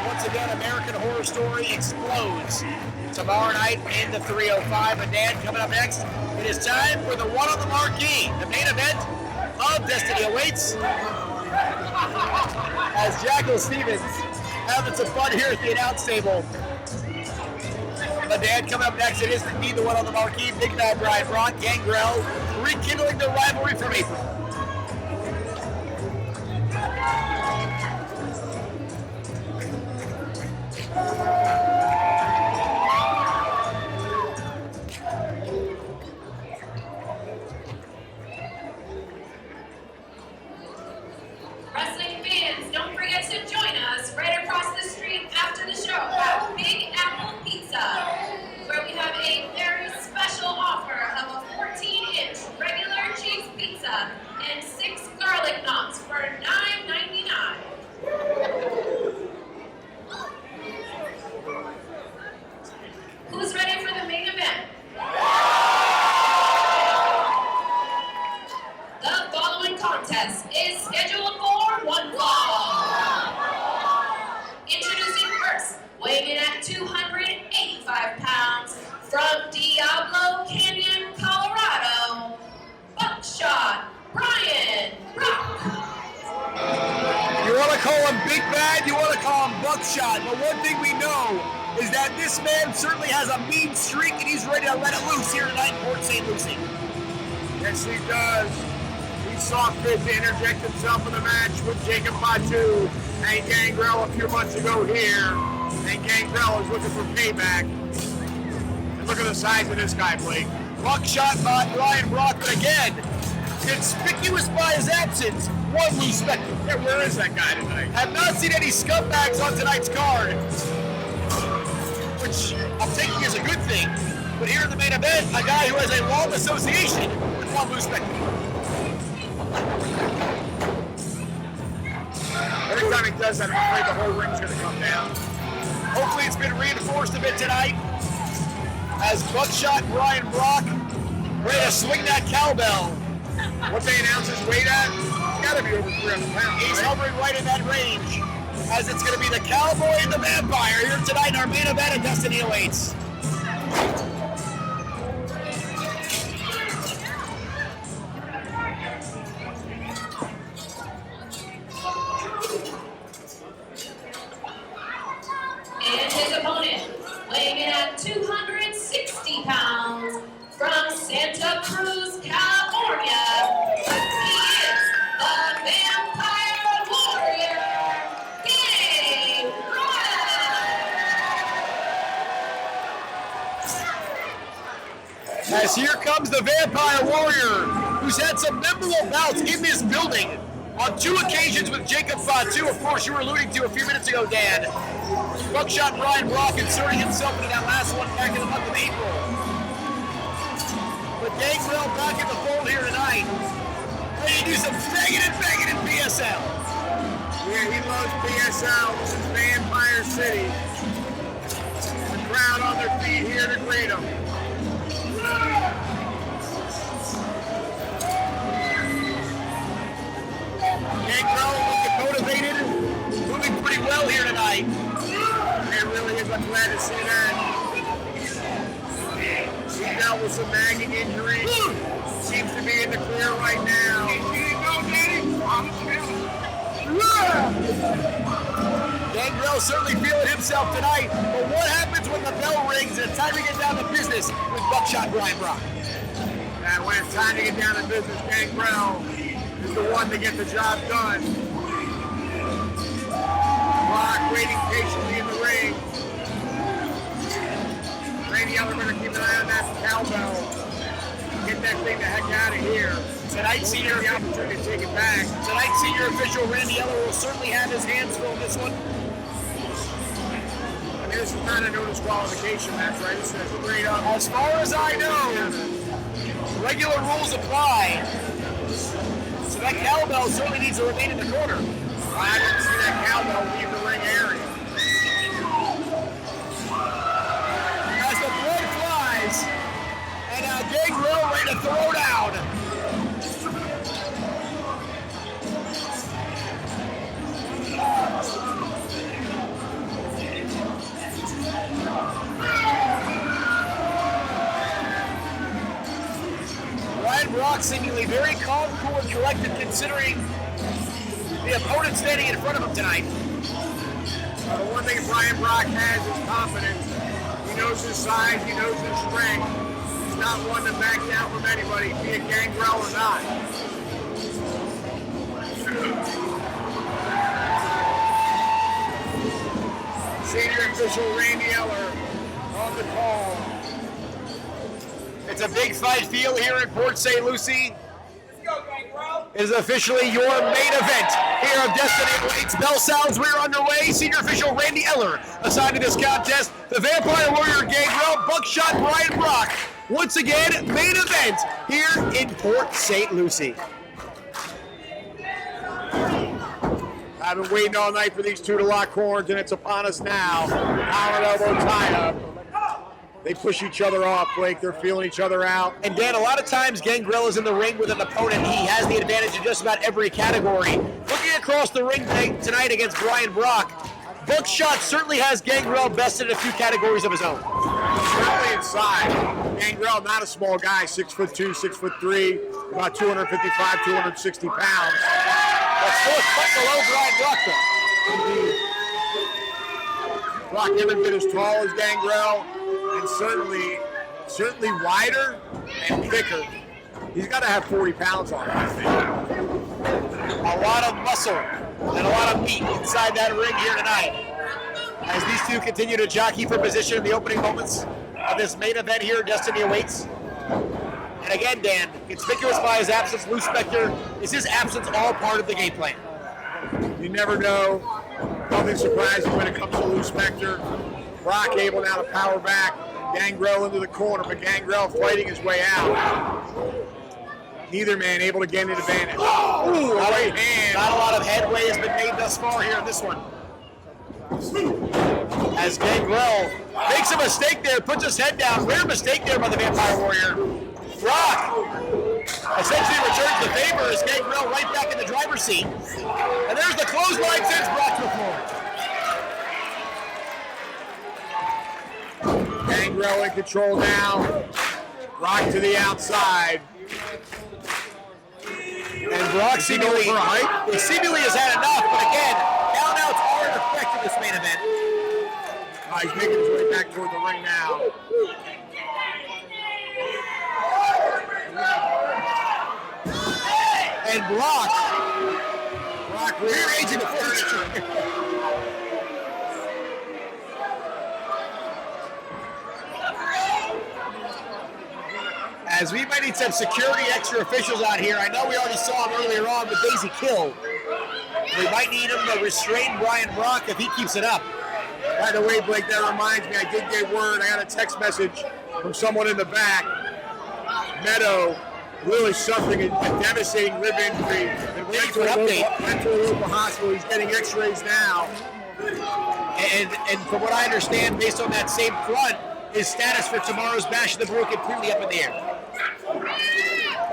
Once again, American Horror Story explodes tomorrow night in the 305. And Dan, coming up next, it is time for the one on the marquee, the main event of Destiny Awaits. As Jackal Stevens having some fun here at the announce table. But Dan, coming up next, it is indeed the one on the marquee, Big Bad Brian Brock, Gangrel, rekindling their rivalry from April. Wrestling fans, don't forget to join us right across the street after the show at Big Apple Pizza, where we have a very special offer of a 14-inch regular cheese pizza and 6 garlic knots for $9.99. Who's ready for the main event? The following contest is scheduled for one fall. Introducing first, weighing in at 285 pounds, from Diablo Canyon, Colorado, Buckshot Brian Brock. You want to call him Big Bad, you want to call him Buckshot, but one thing we know is that this man certainly has a mean streak and he's ready to let it loose here tonight in Port St. Lucie. Yes, he does. He saw fit to interject himself in the match with Jacob Fatu and Gangrel a few months ago here. And Gangrel is looking for payback. And look at the size of this guy, Blake. Buckshot by Brian Brock, but again, conspicuous by his absence, one loose spectacle. Yeah, where is that guy tonight? Have not seen any scumbags on tonight's card, which I'm taking as a good thing. But here in the main event, a guy who has a long association with one loose spectacle. Every time he does that, I'm afraid the whole ring's going to come down. Hopefully it's been reinforced a bit tonight as Buckshot and Brian Brock ready to swing that cowbell. What they announce his weight at? It's got to be over 300 pounds. He's right? hovering right in that range as it's going to be the Cowboy and the Vampire here tonight in our main event of Destiny Awaits. And his opponent, weighing in at 260 pounds, from Santa Cruz, California, he is the Vampire Warrior, As here comes the Vampire Warrior, who's had some memorable bouts in this building on 2 occasions with Jacob Fatu, of course you were alluding to a few minutes ago, Dan. Buckshot Brian Brock inserting himself into that last one back in the month of April. But Gangrel back in the fold here tonight And you do some banging in PSL. Yeah, he loves PSL. This is Vampire City. The crowd on their feet here to greet him. Gangrel looking motivated, moving pretty well here tonight. It really is. I'm glad to see that. He dealt with some nagging injuries. Seems to be in the clear right now. Gangrel certainly feeling himself tonight, but what happens when the bell rings and it's time to get down to business with Buckshot Brian Brock? And when it's time to get down to business, Gangrel is the one to get the job done. Brock waiting patiently in the ring. Randy Eller going to keep an eye on that cowbell. Get that thing the heck out of here. Tonight, senior the opportunity to take it back. Tonight, senior official Randy Eller will certainly have his hands full in this one. I mean, this is not a no disqualification match, right? This is a straight up. As far as I know, regular rules apply. So that cowbell certainly needs to remain in the corner. I didn't see that cowbell leave the ring area. As the blood flies, and Gangrel ready to throw down. Brian Brock seemingly very calm, cool, and collected considering the opponent standing in front of him tonight. The one thing Brian Brock has is confidence. He knows his size, he knows his strength. He's not one to back down from anybody, be it Gangrel or not. Senior official Randy Eller on the call. It's a big fight field here in Port St. Lucie. It is officially your main event here of Destiny Awaits. Bell sounds, we're underway. Senior official Randy Eller assigned to this contest. The Vampire Warrior Gangrel, Buckshot Brian Brock. Once again, main event here in Port St. Lucie. I've been waiting all night for these two to lock horns, and it's upon us now. Power elbow tie-up. They push each other off, Blake. They're feeling each other out. And Dan, a lot of times Gangrel is in the ring with an opponent. He has the advantage in just about every category. Looking across the ring tonight against Brian Brock, Buckshot certainly has Gangrel bested in a few categories of his own. Certainly inside. Gangrel, not a small guy, 6'2", 6'3", about 255, 260 pounds. That's still a cut below Brian Brock, though. Brock hasn't been as tall as Gangrel, and certainly wider and thicker. He's got to have 40 pounds on him, I think. A lot of muscle and a lot of meat inside that ring here tonight. As these two continue to jockey for position in the opening moments of this main event here, Destiny Awaits. And again, Dan, conspicuous by his absence, Lou Spector, is his absence all part of the game plan? You never know. Nothing surprising when it comes to Lou Spector. Brock able now to power back. Gangrel into the corner, but Gangrel fighting his way out. Neither man able to gain an advantage. Ooh, right hand. Not a lot of headway has been made thus far here in this one. As Gangrel makes a mistake there, puts his head down. Rare mistake there by the Vampire Warrior. Brock essentially returns the favor as Gangrel right back in the driver's seat. And there's the clothesline sends Brock to the floor. Gangrel in control now. Brock to the outside. And Brock seemingly has had enough, but again, countouts are in effect in this main event. He's making his way back toward the ring now. And Brock rearranging the furniture. As we might need some security extra officials out here. I know we already saw him earlier on with Daisy Kill. We might need him to restrain Brian Brock if he keeps it up. By the way, Blake, that reminds me, I did get word, I got a text message from someone in the back. Meto really suffering a devastating rib injury. Went to a local hospital. He's getting x-rays now. And from what I understand, based on that same front, his status for tomorrow's Bash of the Brew completely up in the air.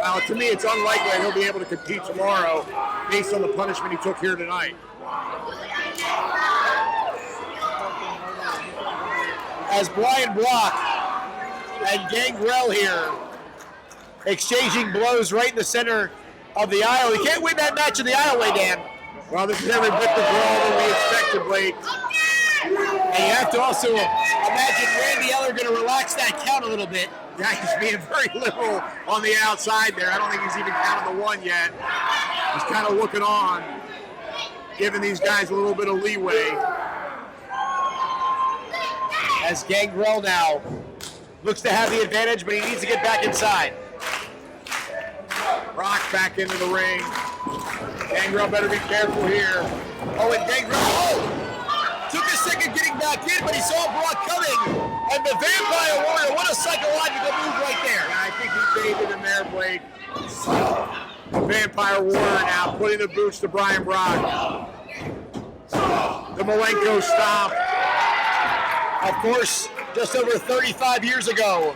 Well, to me, it's unlikely that he'll be able to compete tomorrow based on the punishment he took here tonight. As Brian Brock and Gangrel here exchanging blows right in the center of the aisle. He can't win that match in the aisleway, Dan. Well, this is every bit the brawl that we expected, Blake. And you have to also imagine Randy Eller going to relax that count a little bit. Yeah, he's being very liberal on the outside there. I don't think he's even counted the one yet. He's kind of looking on, giving these guys a little bit of leeway. As Gangrel now looks to have the advantage, but he needs to get back inside. Brock back into the ring. Gangrel better be careful here. Oh, and Gangrel, took a second getting back in, but he saw Brock coming. And the Vampire Warrior, what a psychological move right there. Yeah, I think he baited him there, Blake. The Vampire Warrior now putting the boots to Brian Brock. The Malenko stomp. Of course, just over 35 years ago,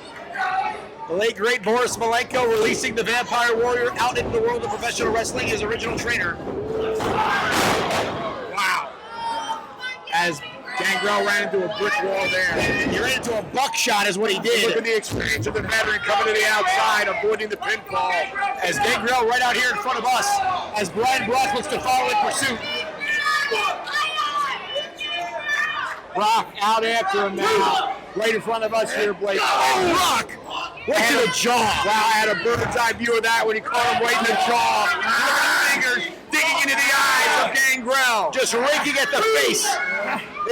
the late great Boris Malenko releasing the Vampire Warrior out into the world of professional wrestling, his original trainer. Wow. As Gangrel ran into a brick wall there. He ran into a buckshot is what he did. Look at the experience of the veteran coming to the outside, avoiding the pinfall. As Gangrel right out here in front of us, as Brian Brock looks to follow in pursuit. Brock out after him now. Right in front of us here, Blake. Oh, Brock! Right to the jaw. Wow, I had a bird's eye view of that when he caught him right in the jaw. Fingers digging into the eyes of Gangrel. Just raking at the face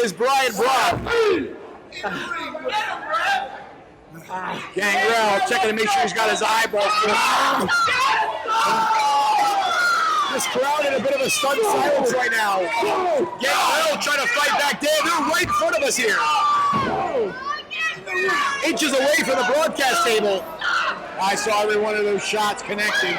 is Brian Brock. Gangrel checking to make sure he's got his eyeballs full. This crowd in a bit of a stunned silence right now. Gangrel trying to fight back there. They're right in front of us here. Inches away from the broadcast table. I saw every one of those shots connecting.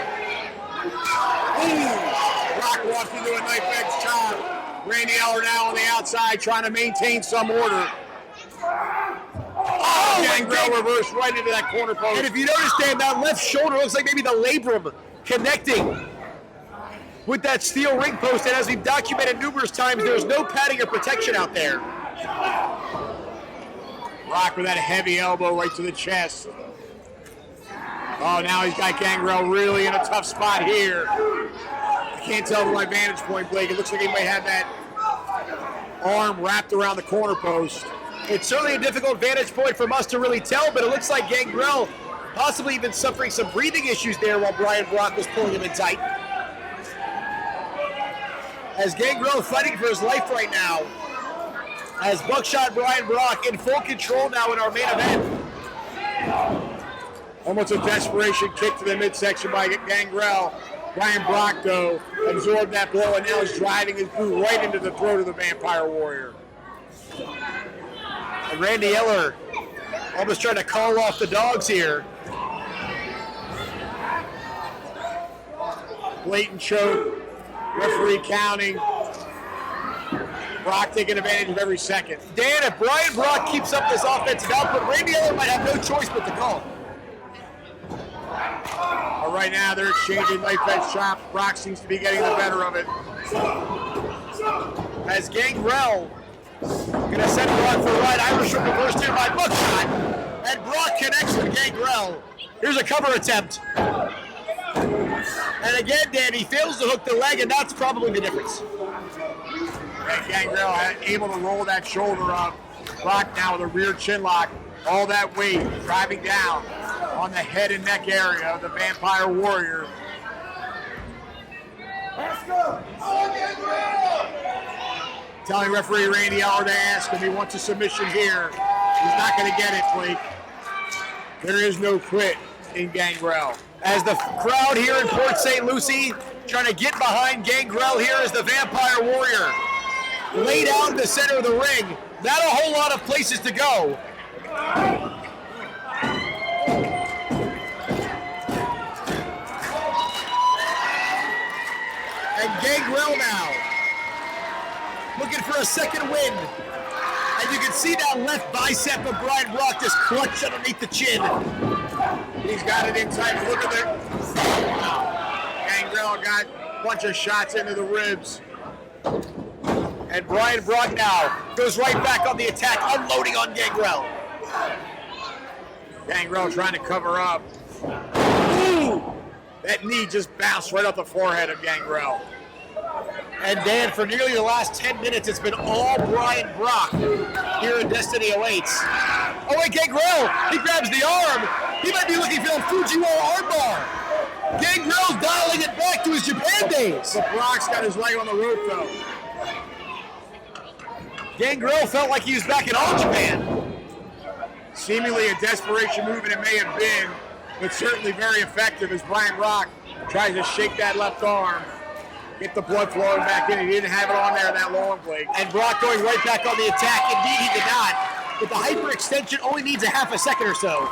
Brock walked into a knife edge chop. Randy Eller now on the outside trying to maintain some order. Oh, Gangrel reversed right into that corner post. And if you notice, Dan, that left shoulder looks like maybe the labrum connecting with that steel ring post. And as we've documented numerous times, there's no padding or protection out there. Brock with that heavy elbow right to the chest. Oh, now he's got Gangrel really in a tough spot here. I can't tell from my vantage point, Blake. It looks like he might have that arm wrapped around the corner post. It's certainly a difficult vantage point from us to really tell, but it looks like Gangrel possibly even suffering some breathing issues there while Brian Brock was pulling him in tight. As Gangrel fighting for his life right now, as Buckshot Brian Brock in full control now in our main event. Almost a desperation kick to the midsection by Gangrel. Brian Brock, though, absorbed that blow and now is driving his boot right into the throat of the Vampire Warrior. And Randy Eller almost trying to call off the dogs here. Blatant choke. Referee counting. Brock taking advantage of every second. Dan, if Brian Brock keeps up this offensive output, Randy Eller might have no choice but to call. Well, right now they're exchanging knife edge chops. Brock seems to be getting the better of it. As Gangrel gonna send Brock for a ride. Irish whip reversed here by Buckshot. And Brock connects with Gangrel. Here's a cover attempt. And again, Dan, he fails to hook the leg, and that's probably the difference. And Gangrel able to roll that shoulder up. Brock now with a rear chin lock. All that weight driving down on the head and neck area of the Vampire Warrior. Telling referee Randy Eller to ask him he wants a submission here. He's not going to get it, Blake. There is no quit in Gangrel. As the crowd here in Port St. Lucie trying to get behind Gangrel here as the Vampire Warrior laid out in the center of the ring. Not a whole lot of places to go. Gangrel now, looking for a second win. And you can see that left bicep of Brian Brock just clutched underneath the chin. He's got it inside. Look at there. Gangrel got a bunch of shots into the ribs. And Brian Brock now goes right back on the attack, unloading on Gangrel. Gangrel trying to cover up. Ooh! That knee just bounced right off the forehead of Gangrel. And Dan, for nearly the last 10 minutes, it's been all Brian Brock here in Destiny Awaits. Oh wait, Gangrel, he grabs the arm. He might be looking for a Fujiwara armbar. Gangrel's dialing it back to his Japan days. But Brock's got his leg on the rope though. Gangrel felt like he was back in All Japan. Seemingly a desperation move, and it may have been, but certainly very effective as Brian Brock tries to shake that left arm, get the blood flowing back in. He didn't have it on there that long, Blake. And Brock going right back on the attack. Indeed, he did not. But the hyperextension only needs a half a second or so.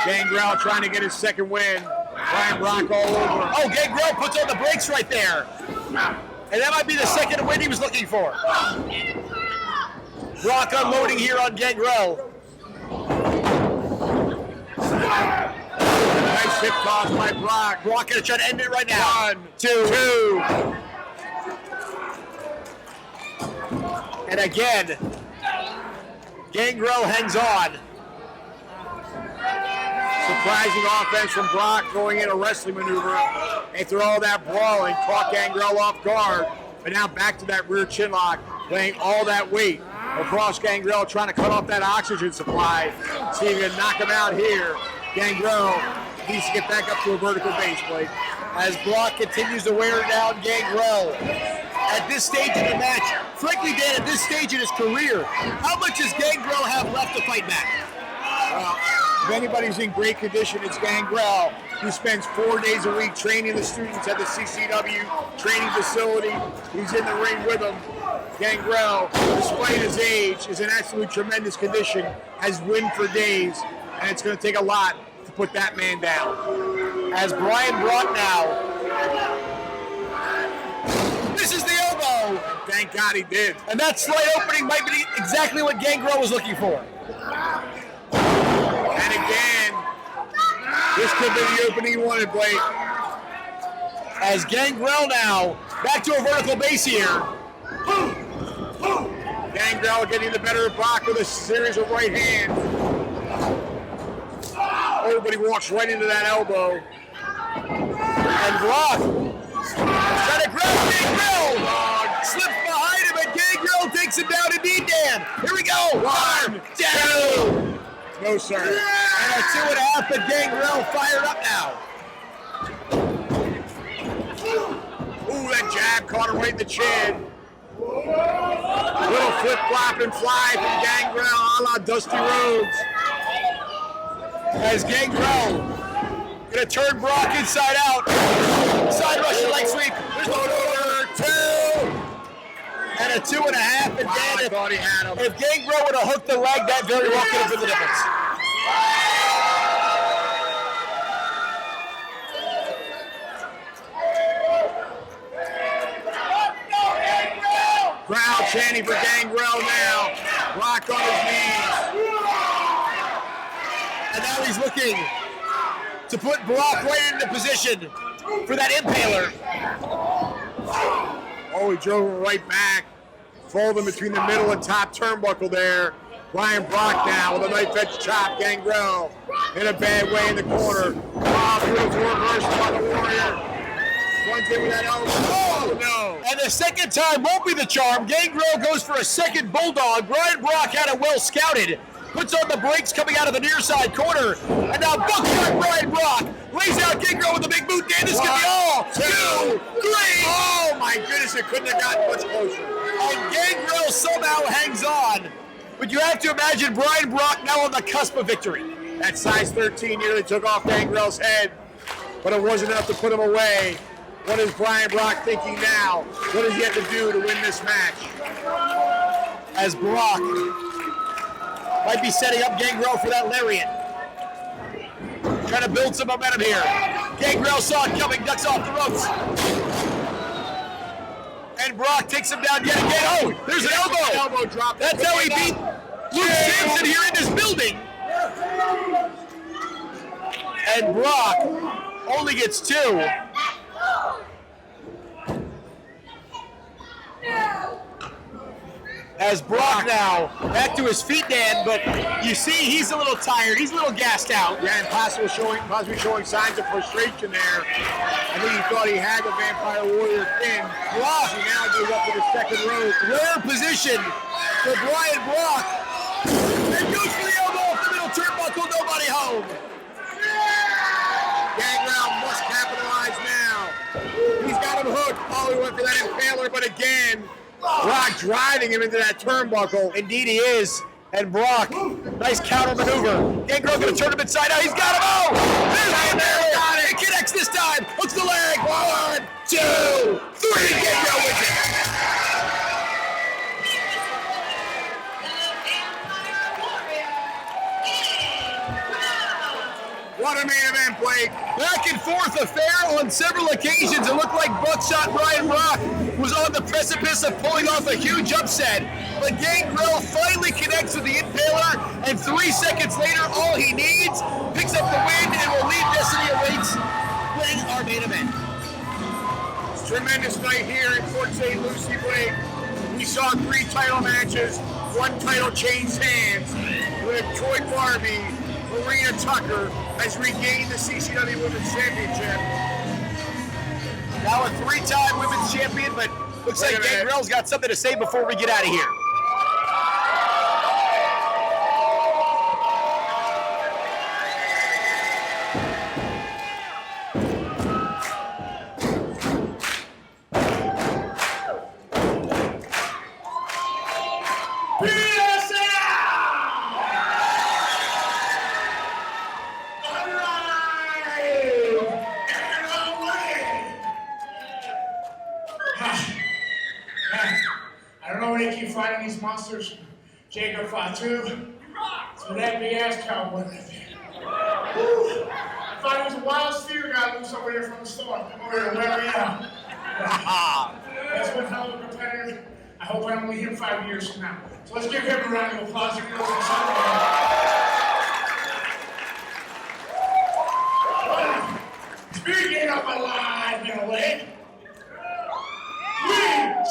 Gangrel trying to get his second win. Brian Brock all over. Oh, Gangrel puts on the brakes right there. And that might be the second win he was looking for. Brock unloading here on Gangrel. Nice hip toss by Brock. Brock gonna try to end it right now. 1, 2. And again, Gangrel hangs on. Surprising offense from Brock, going in a wrestling maneuver. After all that brawling, caught Gangrel off guard. But now back to that rear chin lock, laying all that weight across Gangrel, trying to cut off that oxygen supply. See if he can knock him out here. Gangrel needs to get back up to a vertical base, Blake. As Brock continues to wear down Gangrel. At this stage in the match, frankly, Dan, at this stage in his career, how much does Gangrel have left to fight back? Well, if anybody's in great condition, it's Gangrel, who spends 4 days a week training the students at the CCW Training Facility. He's in the ring with them. Gangrel, despite his age, is in absolutely tremendous condition, has win for days, and it's going to take a lot to put that man down. As Brian Brock now misses the elbow. Thank God he did. And that slight opening might be exactly what Gangrel was looking for. And again, this could be the opening he wanted, Blake. As Gangrel now back to a vertical base here. Gangrel getting the better of Brock with a series of right hands. Oh, but he walks right into that elbow. And Brock trying to grab Gangrel. Slips behind him, and Gangrel takes him down indeed, Dan. Here we go. 1, 2. No, sir. And a 2.5, but Gangrel fired up now. Ooh, that jab caught him right in the chin. Little flip-flop and fly from Gangrel a la Dusty Rhodes. As Gangrel gonna turn Brock inside out. Side Russian leg sweep. There's over 2. And a 2.5. And Dan, I thought he had him. if Gangrel would have hooked the leg, that very well could have been the difference. Crowd chanting for Gangrel now. Brock on his knees. And now he's looking to put Brock right into position for that impaler. Oh, he drove him right back. Fold him between the middle and top turnbuckle there. Brian Brock now with a knife edge chop. Gangrel in a bad way in the corner. Oh, beautiful reversal by the Warrior. Runs in with that elbow. Oh, no. And the second time won't be the charm. Gangrel goes for a second bulldog. Brian Brock had it well scouted. Puts on the brakes coming out of the near side corner. And now buckshot Brian Brock lays out Gangrel with a big boot. Dan, this could be all. 2, 3. Oh, my goodness, it couldn't have gotten much closer. And Gangrel somehow hangs on. But you have to imagine Brian Brock now on the cusp of victory. That size 13 nearly took off Gangrel's head, but it wasn't enough to put him away. What is Brian Brock thinking now? What does he have to do to win this match? as Brock might be setting up Gangrel for that lariat. Trying to build some momentum here. Gangrel saw it coming, ducks off the ropes. And Brock takes him down yet again. Oh, there's an elbow. Elbow drop. That's how he beat Luke Sampson here in this building. And Brock only gets 2. As Brock now back to his feet, Dan, but you see he's a little tired. He's a little gassed out. Yeah, and possibly showing signs of frustration there. I think he thought he had the Vampire Warrior pin. Brock He now goes up to the second rope. rare position for Brian Brock. And goes for the elbow off the middle turnbuckle, nobody home. Gangrel must capitalize now. He's got him hooked. Oh, he went for that impaler, but again, Brock driving him into that turnbuckle. Indeed he is. And Brock, nice counter maneuver. Gangrel gonna turn him inside out. He's got him. Oh! There's the impaler. Got it. It connects this time. Hooks the leg. 1, 2, 3. Gangrel wins it. What a main event, Blake. Back and forth affair on several occasions. It looked like Buckshot Brian Brock was on the precipice of pulling off a huge upset. But Gangrel finally connects with the impaler, and 3 seconds later, all he needs, picks up the win and will lead Destiny Awaits winning our main event. Tremendous night here in Fort St. Lucie, Blake. We saw 3 title matches, 1 title changed hands. With Troy Barbie, Marina Tucker has regained the CCW Women's Championship. Now a 3-time women's champion, but looks like Gangrel's got something to say before we get out of here. Fighting these monsters. Jacob fought 2. So that big ass cowboy right there. I thought he was a wild steer guy loose over here from the storm. Come over here, wear me out. That's one hell of a competitor. I hope I only him 5 years from now. So let's give him a round of applause. If he knows what's up. Speaking of alive in a way, we,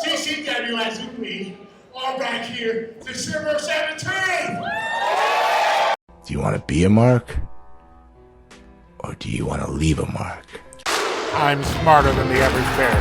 CCW as in we, all back here, December 17th! Do you want to be a mark? Or do you want to leave a mark? I'm smarter than the average bear.